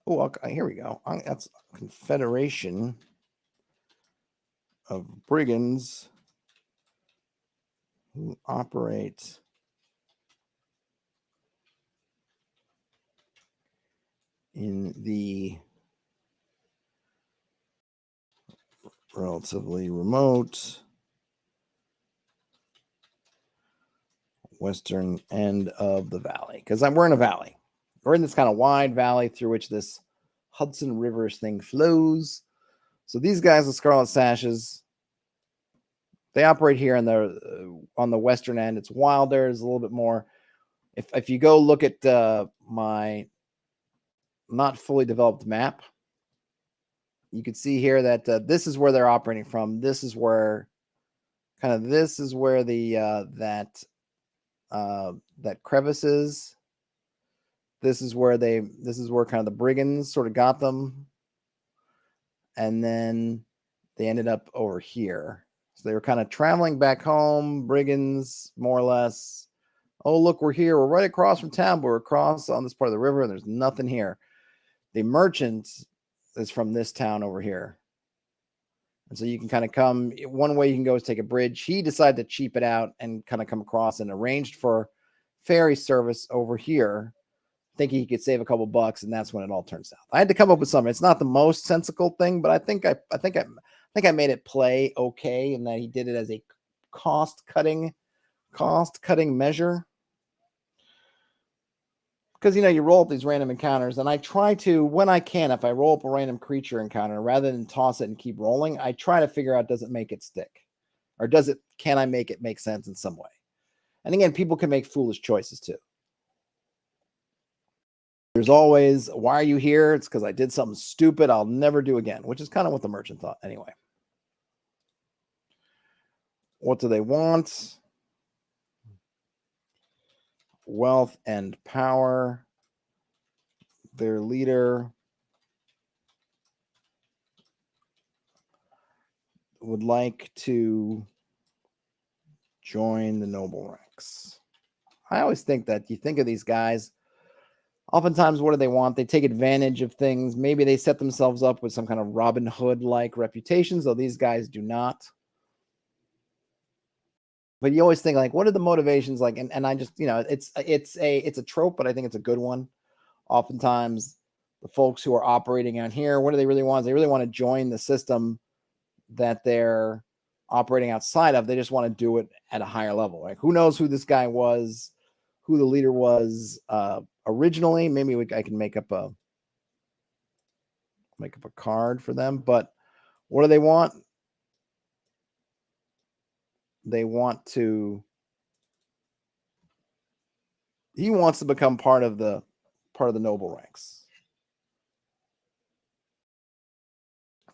Oh, okay, here we go. That's a confederation of brigands who operate in the relatively remote western end of the valley, because we're in a valley. We're in this kind of wide valley through which this Hudson River thing flows. So these guys with Scarlet Sashes, they operate here on the western end. It's wilder. There's a little bit more. If you go look at my not fully developed map, you can see here that this is where they're operating from. This is where the that crevice is. This is where kind of the brigands sort of got them, and then they ended up over here. So they were kind of traveling back home, brigands, more or less. Oh, look, we're here. We're right across from town, but we're across on this part of the river, and there's nothing here. The merchant is from this town over here. And so you can kind of come. One way you can go is take a bridge. He decided to cheap it out and kind of come across and arranged for ferry service over here, thinking he could save a couple bucks, and that's when it all turns out. I had to come up with something. It's not the most sensical thing, but I think I made it play okay, in that he did it as a cost cutting measure. Because you roll up these random encounters, and I try to, when I can, if I roll up a random creature encounter, rather than toss it and keep rolling, I try to figure out, does it make it stick, or can I make it make sense in some way? And again, people can make foolish choices too. There's always, why are you here? It's because I did something stupid I'll never do again, which is kind of what the merchant thought anyway. What do they want? Wealth and power. Their leader would like to join the noble ranks. I always think that you think of these guys, oftentimes, what do they want? They take advantage of things. Maybe they set themselves up with some kind of Robin Hood-like reputations, though these guys do not. But you always think, like, what are the motivations like? And I just, it's a trope, but I think it's a good one. Oftentimes, the folks who are operating out here, what do they really want? They really want to join the system that they're operating outside of. They just want to do it at a higher level. Like, who knows who this guy was, who the leader was originally? Maybe I can make up a card for them. But what do they want? They want to. He wants to become part of the noble ranks.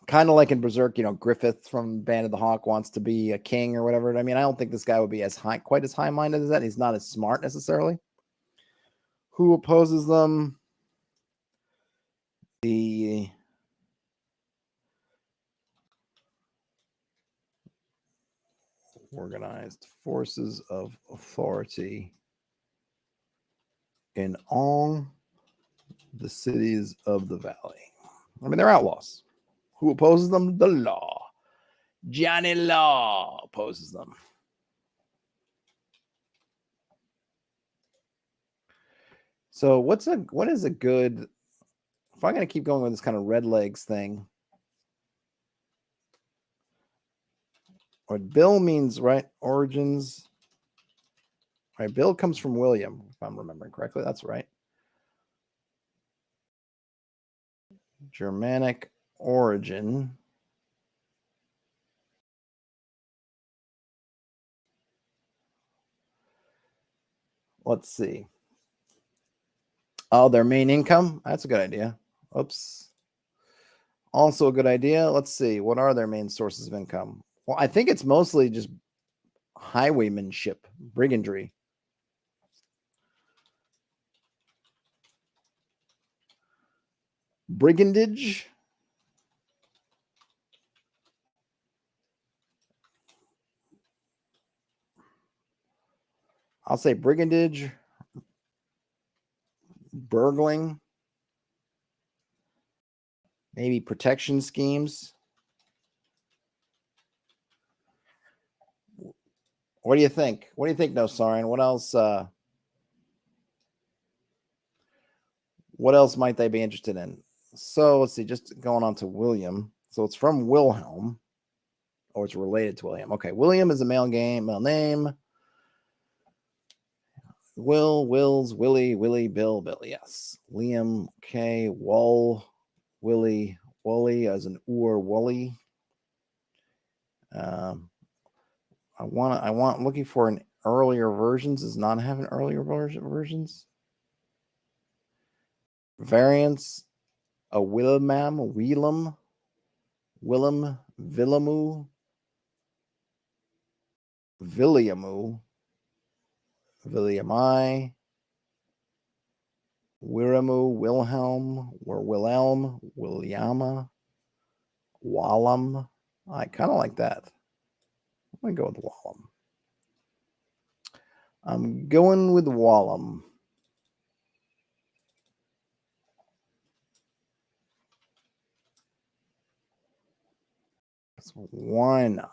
Kind of like in Berserk, Griffith from Band of the Hawk wants to be a king or whatever. I mean, I don't think this guy would be quite as high-minded as that. He's not as smart necessarily. Who opposes them? The organized forces of authority in all the cities of the valley. I mean, they're outlaws. Who opposes them? The law. Johnny Law opposes them. So what is a good, if I'm going to keep going with this kind of red legs thing, what Bill means, right? Origins. Right, Bill comes from William, if I'm remembering correctly. That's right. Germanic origin. Let's see. Oh, their main income? That's a good idea. Oops. Also a good idea. Let's see. What are their main sources of income? Well, I think it's mostly just highwaymanship, brigandry. Brigandage. I'll say brigandage, burgling, maybe protection schemes. What do you think? What do you think, No Sarin? What else might they be interested in? So let's see, just going on to William. So it's from Wilhelm, or it's related to William. Okay, William is a male name. Wills, Willie, Bill, yes. Liam, okay. Willie, as an Wooly. I want looking for an earlier versions. Does not have an earlier versions. Variants, a Willem, Villiamu, Williami, Wiramu, Wilhelm, or Williama, Wallum. I kind of like that. I'm going to go with Wallum. I'm going with Wallum. So why not?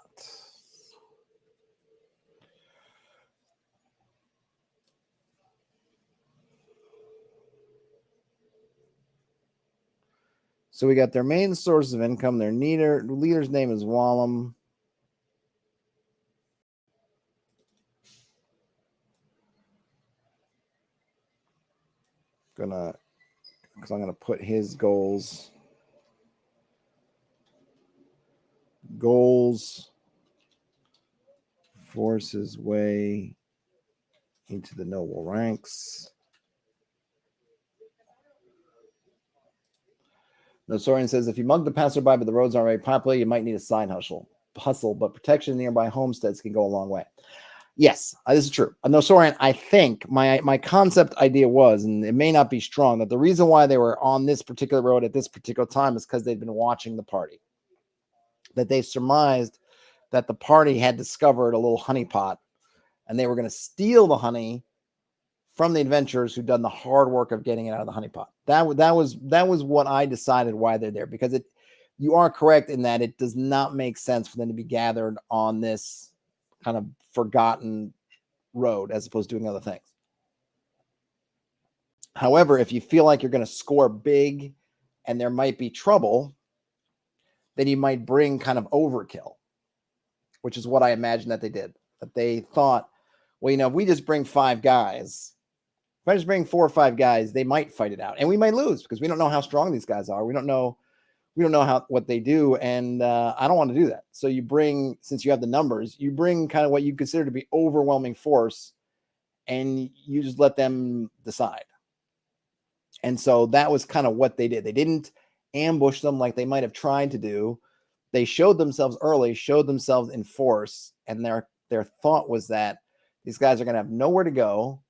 So we got their main source of income. Their leader's name is Wallum. Because I'm gonna put his goals force his way into the noble ranks. Nosorian says, if you mug the passerby but the roads aren't very popular, you might need a side hustle, but protection in nearby homesteads can go a long way. Yes, this is true. Nosorian, I think my concept idea was, and it may not be strong, that the reason why they were on this particular road at this particular time is because they'd been watching the party. That they surmised that the party had discovered a little honey pot, and they were going to steal the honey from the adventurers who'd done the hard work of getting it out of the honey pot. That was what I decided why they're there, because you are correct in that it does not make sense for them to be gathered on this kind of forgotten road as opposed to doing other things. However, if you feel like you're going to score big and there might be trouble, then you might bring kind of overkill, which is what I imagine that they did. That they thought, well, if we just bring 5 guys, if I just bring 4 or 5 guys, they might fight it out, and we might lose because we don't know how strong these guys are. We don't know what they do, and I don't want to do that. So you bring, since you have the numbers, you bring kind of what you consider to be overwhelming force, and you just let them decide. And so that was kind of what they did. They didn't ambush them like they might have tried to do. They showed themselves early, showed themselves in force, and their thought was that these guys are going to have nowhere to go,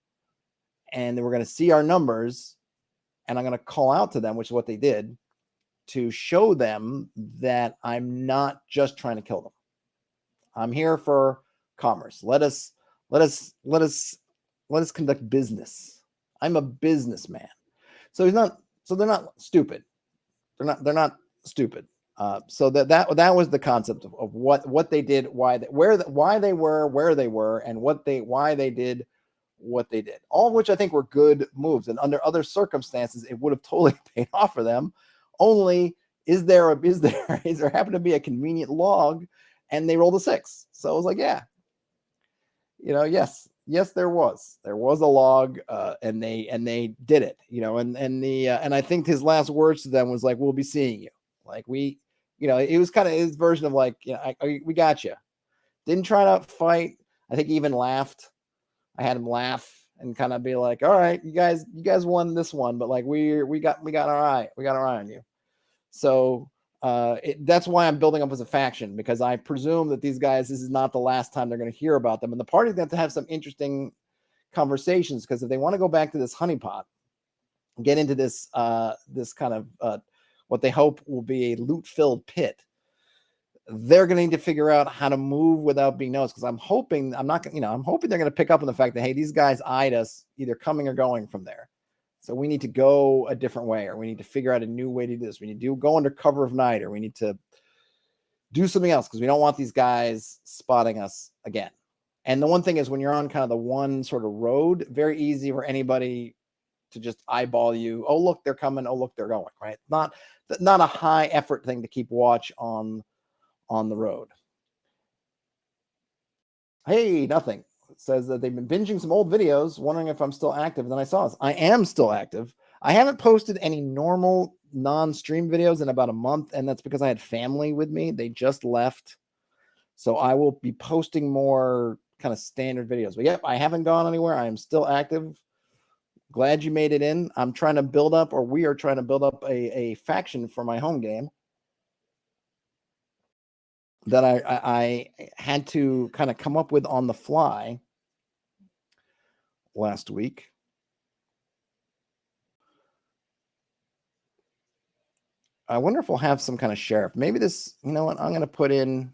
and they were going to see our numbers, and I'm going to call out to them, which is what they did, to show them that I'm not just trying to kill them. I'm here for commerce. Let us conduct business. I'm a businessman. So they're not stupid. They're not stupid. So that was the concept of what they did, why they were where they were, and why they did what they did. All of which I think were good moves, and under other circumstances, it would have totally paid off for them. Only is there happened to be a convenient log, and they rolled a 6. So I was like, yeah, yes, there was a log, and they did it, and I think his last words to them was like, we'll be seeing you. Like it was kind of his version of like, we got you. Didn't try to fight. I think he even laughed. I had him laugh and kind of be like, all right, you guys won this one, but like we got our eye on you. So that's why I'm building up as a faction, because I presume that these guys, this is not the last time they're going to hear about them, and the party's going to have some interesting conversations, because if they want to go back to this honeypot, get into this this kind of what they hope will be a loot-filled pit, they're going to need to figure out how to move without being noticed. Because I'm hoping they're going to pick up on the fact that, hey, these guys eyed us either coming or going from there. So we need to go a different way, or we need to figure out a new way to do this. We need to go under cover of night, or we need to do something else, because we don't want these guys spotting us again. And the one thing is, when you're on kind of the one sort of road, very easy for anybody to just eyeball you. Oh, look, they're coming. Oh, look, they're going, right? Not a high effort thing to keep watch on the road. Hey, nothing. It says that they've been binging some old videos, wondering if I'm still active. And then I saw this. I am still active. I haven't posted any normal non-stream videos in about a month, and that's because I had family with me. They just left. So I will be posting more kind of standard videos. But yep, I haven't gone anywhere. I am still active. Glad you made it in. I'm trying to build up, or we are trying to build up a faction for my home game that I had to kind of come up with on the fly last week. I wonder if we'll have some kind of sheriff. Maybe this, you know what, I'm going to put in.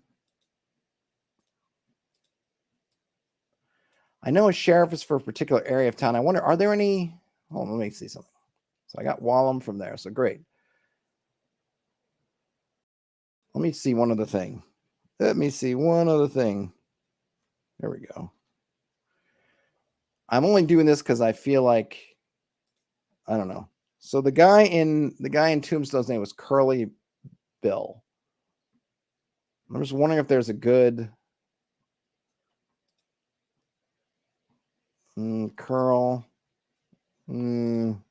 I know a sheriff is for a particular area of town. I wonder, are there any? Hold on, let me see something. So I got Wallum from there. So great. Let me see one other thing. There we go. I'm only doing this because I feel like, I don't know. So the guy in Tombstone's name was Curly Bill. I'm just wondering if there's a good Curl. Doesn't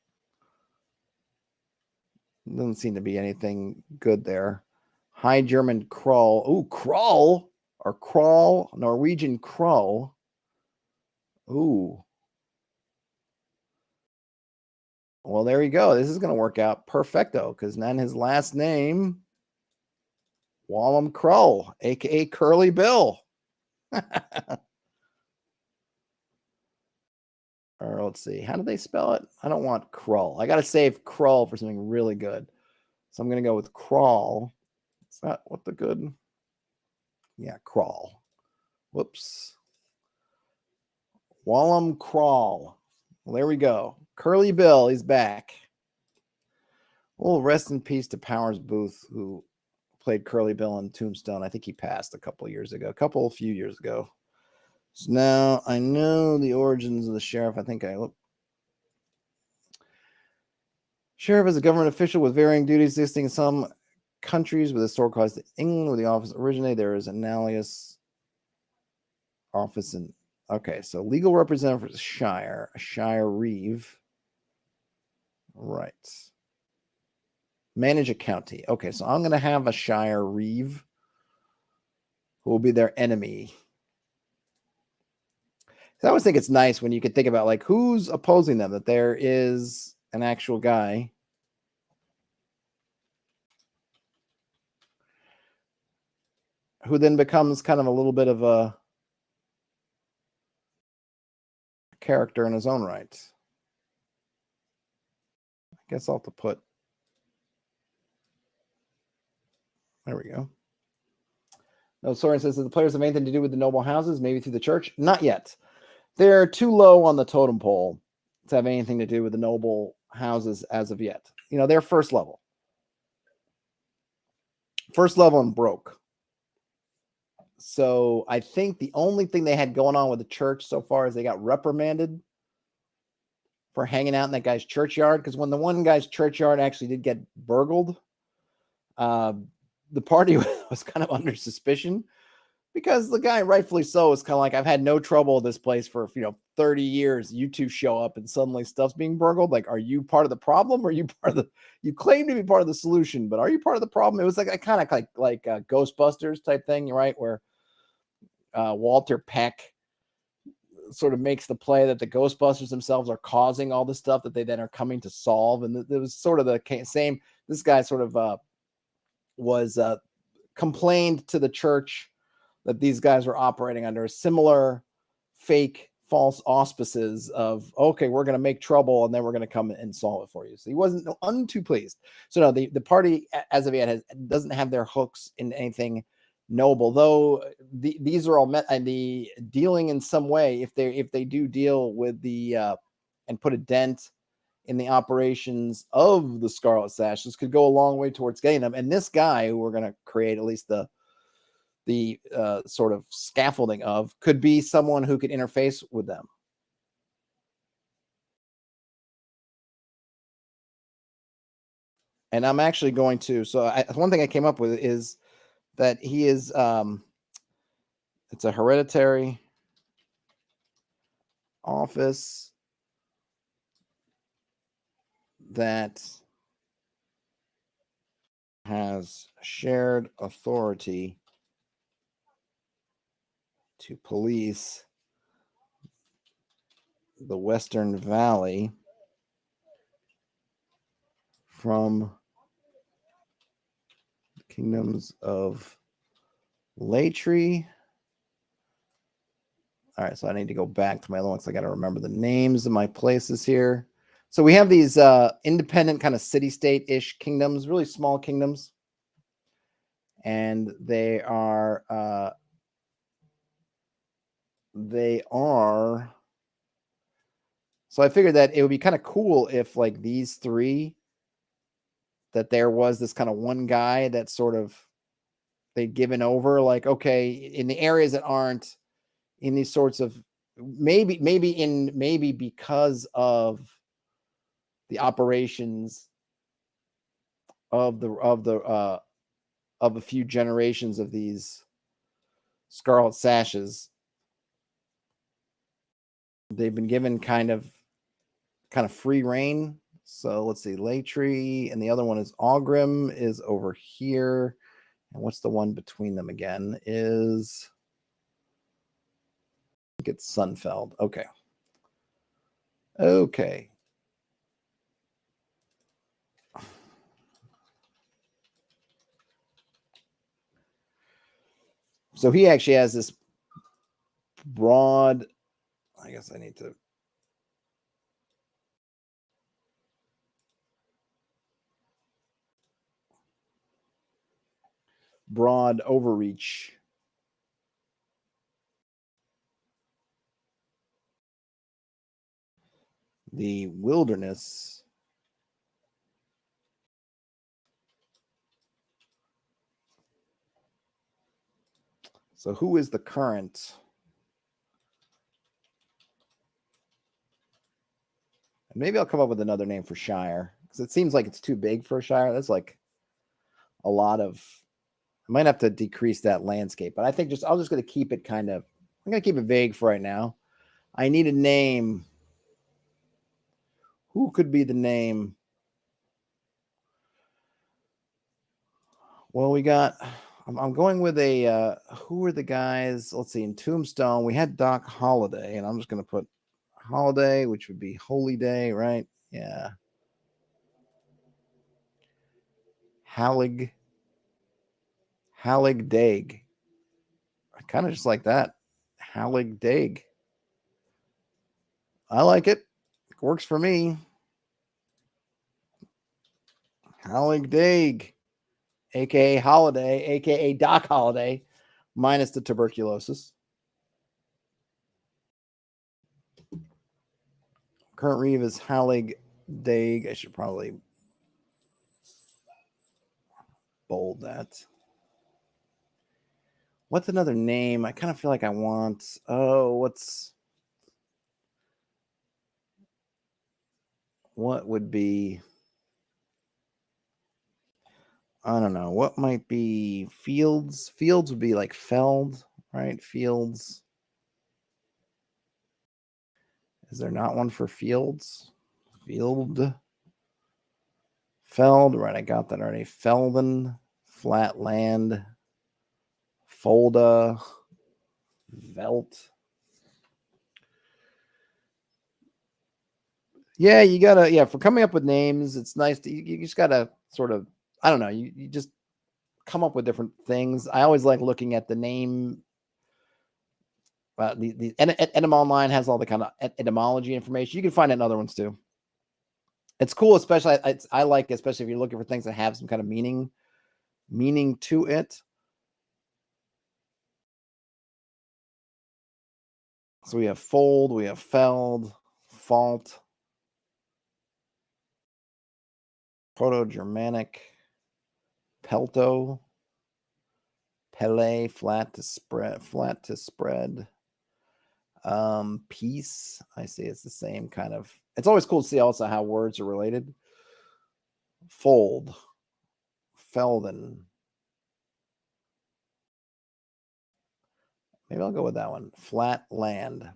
seem to be anything good there. High German Krull. Ooh, Krull or Crawl, Norwegian Krull. Ooh. Well, there you go. This is going to work out perfecto because then his last name, Wallum Krull, aka Curly Bill. Or let's see, how do they spell it? I don't want Krull. I got to save Krull for something really good. So I'm going to go with Crawl. Is that what the good? Yeah, Crawl. Whoops. Wallum Crawl. Well, there we go. Curly Bill, he's back. Well, rest in peace to Powers Booth, who played Curly Bill in Tombstone. I think he passed a few years ago. So now I know the origins of the sheriff. I think Sheriff is a government official with varying duties existing in some countries with historical ties to England, where the office originated. There is an analogous office in. Okay, so legal representative for the Shire, a Shire Reeve. Right. Manage a county. Okay, so I'm going to have a Shire Reeve who will be their enemy. I always think it's nice when you can think about like who's opposing them, that there is an actual guy who then becomes kind of a little bit of a character in his own right. I guess I'll have to put. There we go. No, Soren says that the players have anything to do with the noble houses, maybe through the church. Not yet. They're too low on the totem pole to have anything to do with the noble houses as of yet. You know, they're first level. First level and broke. So I think the only thing they had going on with the church so far is they got reprimanded for hanging out in that guy's churchyard. Because when the one guy's churchyard actually did get burgled, the party was kind of under suspicion because the guy, rightfully so, is kind of like, I've had no trouble with this place for 30 years. You two show up and suddenly stuff's being burgled. Like, are you part of the problem? Or are you part of the? You claim to be part of the solution, but are you part of the problem? It was like a kind of like Ghostbusters type thing, right? Where Walter Peck sort of makes the play that the Ghostbusters themselves are causing all the stuff that they then are coming to solve, and it was sort of the same. This guy sort of was complained to the church that these guys were operating under similar fake false auspices of, okay, we're going to make trouble and then we're going to come and solve it for you. So he wasn't too pleased. So no, the party as of yet doesn't have their hooks in anything noble, though these are all met and the dealing in some way. If they do deal with the and put a dent in the operations of the Scarlet Sashes, could go a long way towards getting them. And this guy who we're going to create at least the sort of scaffolding of could be someone who could interface with them. And I'm actually going to, one thing I came up with is that he is, it's a hereditary office that has shared authority to police the Western Valley from the kingdoms of Latry. All right, so I need to go back to my links. I got to remember the names of my places here. So we have these independent kind of city-state-ish kingdoms, really small kingdoms. And they are so I figured that it would be kind of cool if like these three, that there was this kind of one guy that sort of they'd given over, like, okay, in the areas that aren't in these sorts of maybe because of the operations of a few generations of these Scarlet Sashes, they've been given kind of free reign. So let's see, Latry, and the other one is Aughrim is over here. And what's the one between them again? Is I think it's Sunfeld. Okay. So he actually has this broad, I guess I need to. Broad overreach. The wilderness. So who is the current? And maybe I'll come up with another name for Shire, because it seems like it's too big for a Shire. That's like a lot of. I might have to decrease that landscape, but I think I'm just going to keep it kind of. I'm going to keep it vague for right now. I need a name. Who could be the name? Well, we got. I'm going with a. Who are the guys? Let's see. In Tombstone, we had Doc Holliday, and I'm just going to put Holiday, which would be Holy Day, right? Yeah. Hallig Daig. I kind of just like that. Hallig Daig. I like it. Works for me. Hallig Daig, aka Holiday, aka Doc Holiday, minus the tuberculosis. Current Reeve is Hallig Daig. I should probably bold that. What's another name? I kind of feel like I want. What would be? I don't know. What might be Fields? Fields would be like Feld, right? Fields. Is there not one for Fields? Feld, right? I got that already. Felden, Flatland, Folda, Velt. Yeah, you gotta, for coming up with names, it's nice to, you just gotta sort of, I don't know, you just come up with different things. I always like looking at the name. The Etym Online has all the kind of etymology information. You can find it in other ones too. It's cool, especially I like, especially if you're looking for things that have some kind of meaning to it. So we have fold, we have feld, fault, Proto-Germanic, pelto, pele, flat to spread. Peace. I see it's the same kind of. It's always cool to see also how words are related. Fold, Felden. Maybe I'll go with that one. Flat land.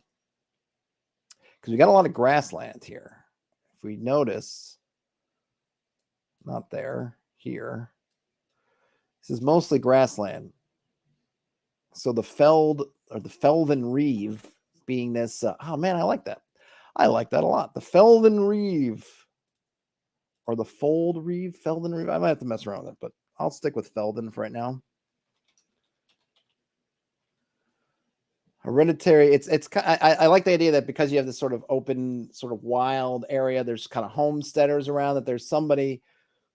Because we got a lot of grassland here. If we notice, not there, here. This is mostly grassland. So the Feld or the Felden Reeve being this. Oh man, I like that. I like that a lot. The Felden Reeve or the Fold Reeve, Felden Reeve. I might have to mess around with it, but I'll stick with Felden for right now. Hereditary. I like the idea that because you have this sort of open, sort of wild area, there's kind of homesteaders around, that there's somebody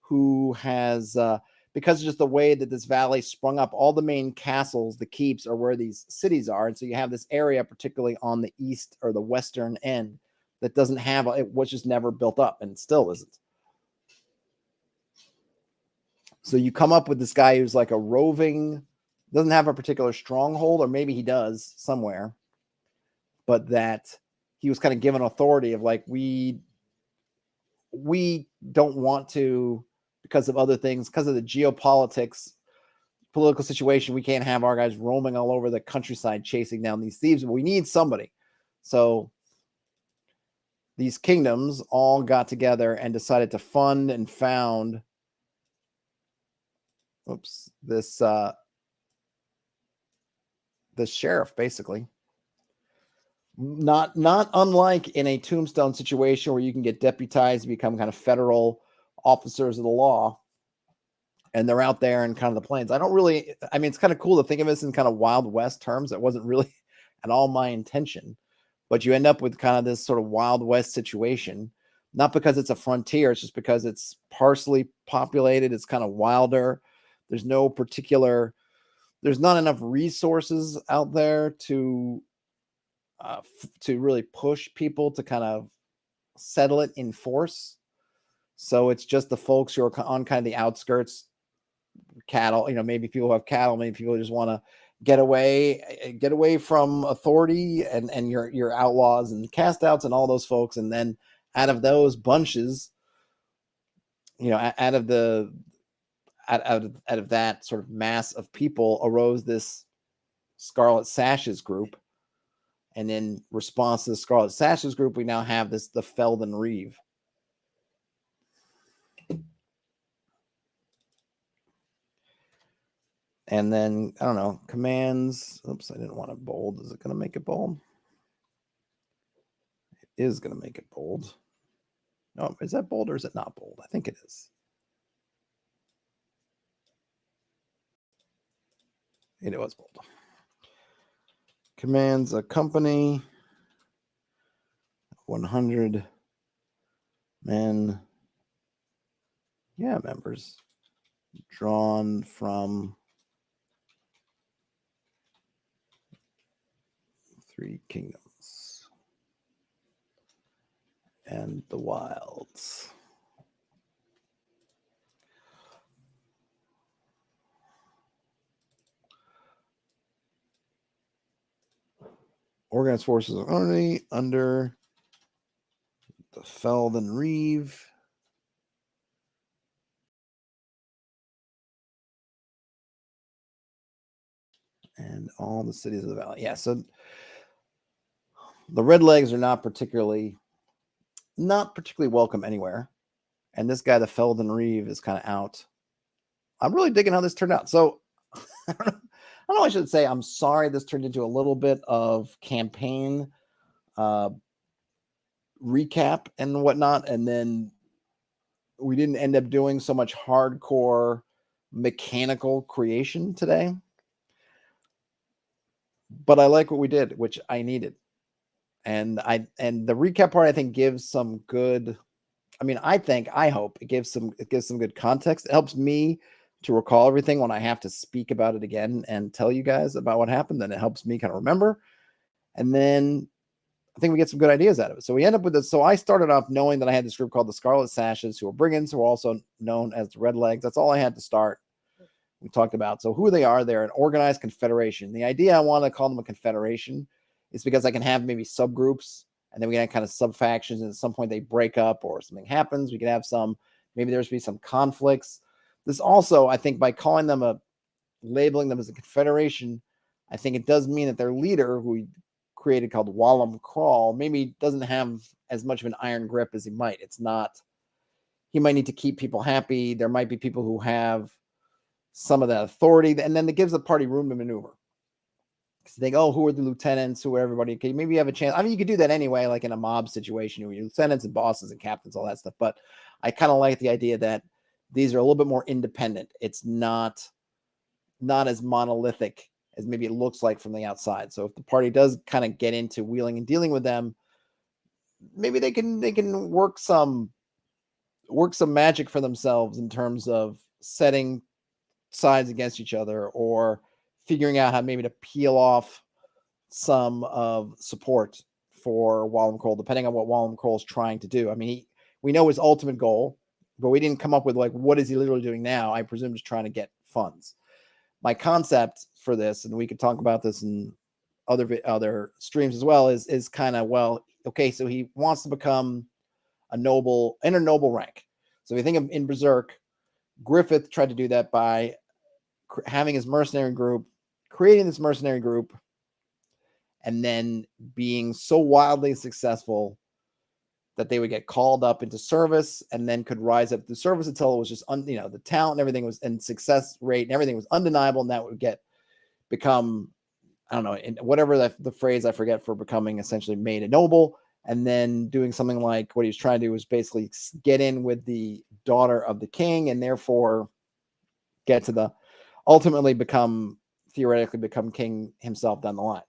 who has, because of just the way that this valley sprung up, all the main castles, the keeps, are where these cities are. And so you have this area, particularly on the east or the western end, that doesn't have, it was just never built up and still isn't. So you come up with this guy who's like a roving, doesn't have a particular stronghold, or maybe he does somewhere, but that he was kind of given authority of like, we don't want to, because of other things, because of the geopolitics, political situation, we can't have our guys roaming all over the countryside chasing down these thieves, but we need somebody. So these kingdoms all got together and decided to fund and found this sheriff, basically. Not unlike in a Tombstone situation where you can get deputized to become kind of federal officers of the law. and they're out there in kind of the plains. I mean, it's kind of cool to think of this in kind of Wild West terms. It wasn't really at all my intention, but you end up with kind of this sort of Wild West situation, not because it's a frontier, it's just because it's sparsely populated. It's kind of wilder. There's not enough resources out there to really push people to kind of settle it in force. So it's just the folks who are on kind of the outskirts, cattle, maybe people who have cattle, maybe people who just want to get away from authority and your outlaws and cast outs and all those folks. And then out of those bunches, out of that sort of mass of people arose this Scarlet Sashes group. And in response to the Scarlet Sashes group, we now have the Felden Reeve. And then, I don't know, commands. Oops, I didn't want it bold. Is it going to make it bold? It is going to make it bold. No, is that bold or is it not bold? I think it is. It was bold. Commands a company, 100 men, members, drawn from 3 kingdoms and the wilds. Organized forces of army under the Felden Reeve. And all the cities of the valley. Yeah, so the Red Legs are not particularly welcome anywhere. And this guy, the Felden Reeve, is kind of out. I'm really digging how this turned out. So I don't know, I should say I'm sorry this turned into a little bit of campaign recap and whatnot. And then we didn't end up doing so much hardcore mechanical creation today. But I like what we did, which I needed. And the recap part, I think, gives some good, I hope it gives some good context. It helps me to recall everything when I have to speak about it again and tell you guys about what happened. Then it helps me kind of remember. And then I think we get some good ideas out of it. So we end up with this. So I started off knowing that I had this group called the Scarlet Sashes, who are brigands, who are also known as the Red Legs. That's all I had to start. We talked about. So who they are, they're an organized confederation. The idea I want to call them a confederation is because I can have maybe subgroups, and then we can have kind of sub-factions, and at some point they break up or something happens. We can have maybe there's be some conflicts. This also, I think, by labeling them as a confederation, I think it does mean that their leader, who we created called Wallum Crawl, maybe doesn't have as much of an iron grip as he might. He might need to keep people happy. There might be people who have some of that authority, and then it gives the party room to maneuver. Because they go, who are the lieutenants? Who are everybody? Okay, maybe you have a chance. I mean, you could do that anyway, like in a mob situation, where you're lieutenants and bosses and captains, all that stuff. But I kind of like the idea that these are a little bit more independent. It's not as monolithic as maybe it looks like from the outside. So if the party does kind of get into wheeling and dealing with them, maybe they can work some magic for themselves in terms of setting sides against each other, or figuring out how maybe to peel off some of support for Wallum Cole, depending on what Wallum Cole is trying to do. I mean, we know his ultimate goal, but we didn't come up with what is he literally doing now. I presume just trying to get funds. My concept for this, and we could talk about this in other streams as well, is kind of, okay, so he wants to become a noble, enter noble rank. So if you think of in Berserk, Griffith tried to do that by having his mercenary group, creating this mercenary group, and then being so wildly successful that they would get called up into service and then could rise up the service until it was just, the talent and everything was, and success rate and everything was undeniable. And that would become, I don't know, whatever the phrase I forget for becoming essentially made a noble. And then doing something like what he was trying to do was basically get in with the daughter of the king, and therefore get to the ultimately theoretically become king himself down the line.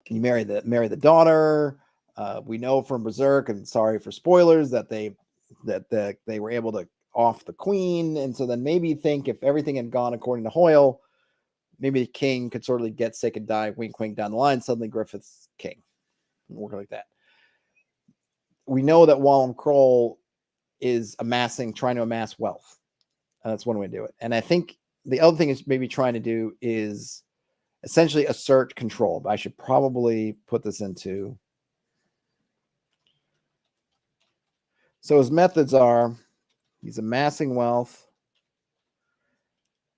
You marry the daughter. We know from Berserk, and sorry for spoilers, that they were able to off the queen, and so then maybe think if everything had gone according to Hoyle, maybe the king could sort of get sick and die, wink, wink, down the line. Suddenly Griffith's king. Work like that. We know that Wallum Kroll is trying to amass wealth. That's one way to do it. And I think the other thing is maybe trying to do is essentially assert control. But I should probably put this into. So his methods are, he's amassing wealth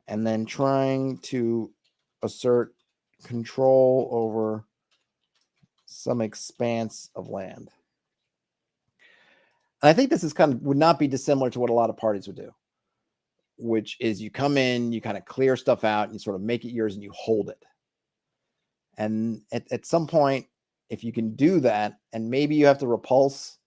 and then trying to assert control over some expanse of land. And I think this is would not be dissimilar to what a lot of parties would do, which is you come in, you kind of clear stuff out, and you sort of make it yours and you hold it. And at some point, if you can do that, and maybe you have to repulse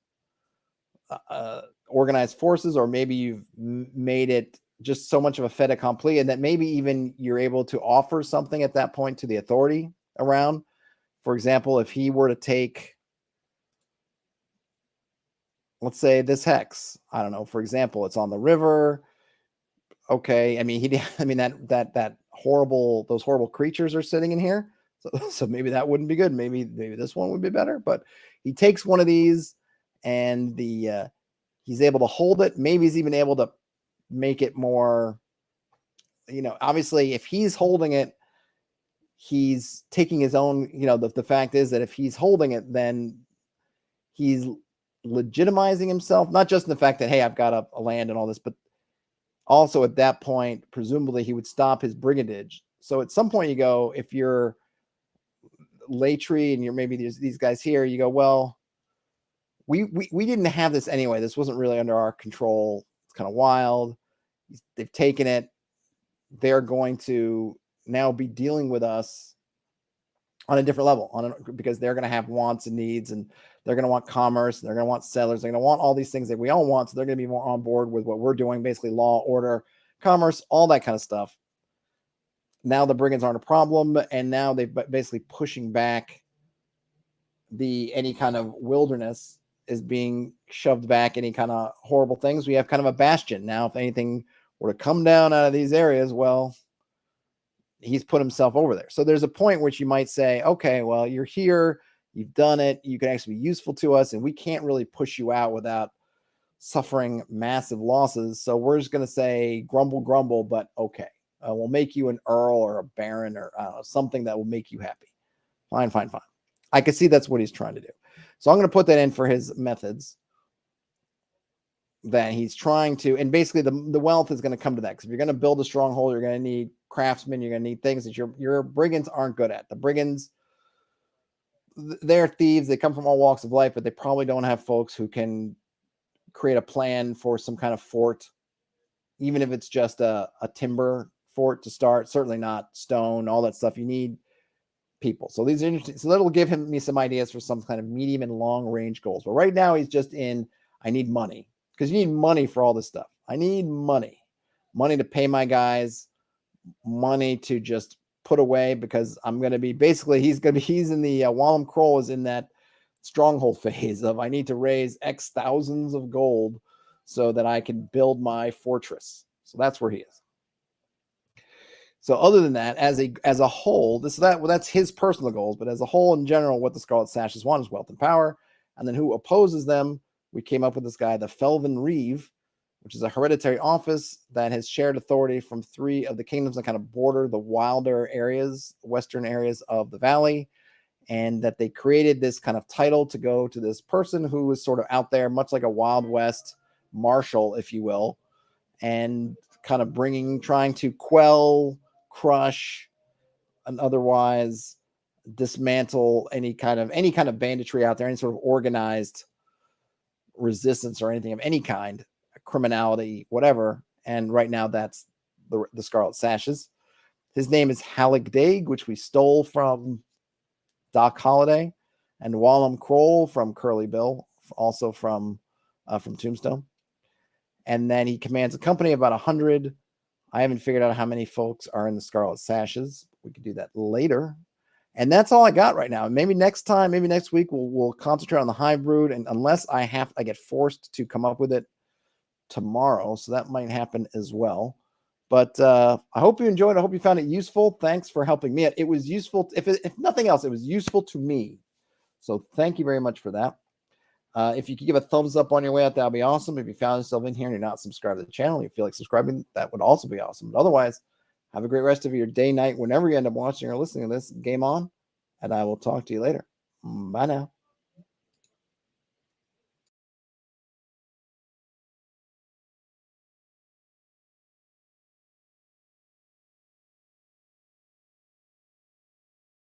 organized forces, or maybe you've made it just so much of a fait accompli, and that maybe even you're able to offer something at that point to the authority around. For example, if he were to take, let's say, this hex, I don't know, for example, it's on the river. Okay, I mean, that those horrible creatures are sitting in here. So maybe that wouldn't be good. Maybe this one would be better. But he takes one of these, and he's able to hold it. Maybe he's even able to make it more, obviously if he's holding it, he's taking his own, the fact is that if he's holding it, then he's legitimizing himself, not just in the fact that, hey, I've got a land and all this, but also at that point, presumably he would stop his brigandage. So at some point you go, if you're Latry and you're maybe these guys here, you go, well, we didn't have this anyway. This wasn't really under our control. It's kind of wild. They've taken it. They're going to now be dealing with us on a different level, because they're going to have wants and needs, and they're going to want commerce, and they're going to want settlers. They're going to want all these things that we all want. So they're going to be more on board with what we're doing, basically law, order, commerce, all that kind of stuff. Now the brigands aren't a problem, and now they're basically pushing back any kind of wilderness is being shoved back, any kind of horrible things. We have kind of a bastion. Now, if anything were to come down out of these areas, well, he's put himself over there. So there's a point which you might say, okay, well, you're here, you've done it, you can actually be useful to us, and we can't really push you out without suffering massive losses. So we're just going to say grumble, grumble, but okay. We'll make you an earl or a baron, or something that will make you happy. Fine. I can see that's what he's trying to do. So I'm going to put that in for his methods, that he's trying to, and basically the wealth is going to come to that. Because if you're going to build a stronghold, you're going to need craftsmen, you're going to need things that your brigands aren't good at. The brigands, they're thieves. They come from all walks of life, but they probably don't have folks who can create a plan for some kind of fort, even if it's just a timber fort to start. Certainly not stone, all that stuff. You need people. So these are interesting. So that'll give me some ideas for some kind of medium and long range goals. But right now he's just in, I need money, because you need money for all this stuff. I need money to pay my guys, money to just put away, because I'm going to be he's in the Wallum Kroll is in that stronghold phase of, I need to raise X thousands of gold so that I can build my fortress. So that's where he is. So other than that, as a whole, that's his personal goals, but as a whole in general, what the Scarlet Sashes want is wealth and power. And then who opposes them? We came up with this guy, the Felvin Reeve, which is a hereditary office that has shared authority from 3 of the kingdoms that kind of border the wilder areas, western areas of the valley, and that they created this kind of title to go to this person who was sort of out there, much like a Wild West marshal, if you will, and kind of trying to quell, crush, and otherwise dismantle any kind of banditry out there, any sort of organized resistance or anything of any kind, criminality, whatever. And right now that's the Scarlet Sashes. His name is Haligdaig, which we stole from Doc Holliday, and Wallum Kroll from Curly Bill, also from Tombstone. And then he commands a company of about 100. I haven't figured out how many folks are in the Scarlet Sashes. We could do that later. And that's all I got right now. Maybe next time, maybe next week, we'll concentrate on the High Brood. And unless I get forced to come up with it tomorrow, so that might happen as well. But I hope you enjoyed. I hope you found it useful. Thanks for helping me. It was useful. If nothing else, it was useful to me. So thank you very much for that. If you could give a thumbs up on your way out, that would be awesome. If you found yourself in here and you're not subscribed to the channel, you feel like subscribing, that would also be awesome. But otherwise, have a great rest of your day, night, whenever you end up watching or listening to this. Game on, and I will talk to you later. Bye now.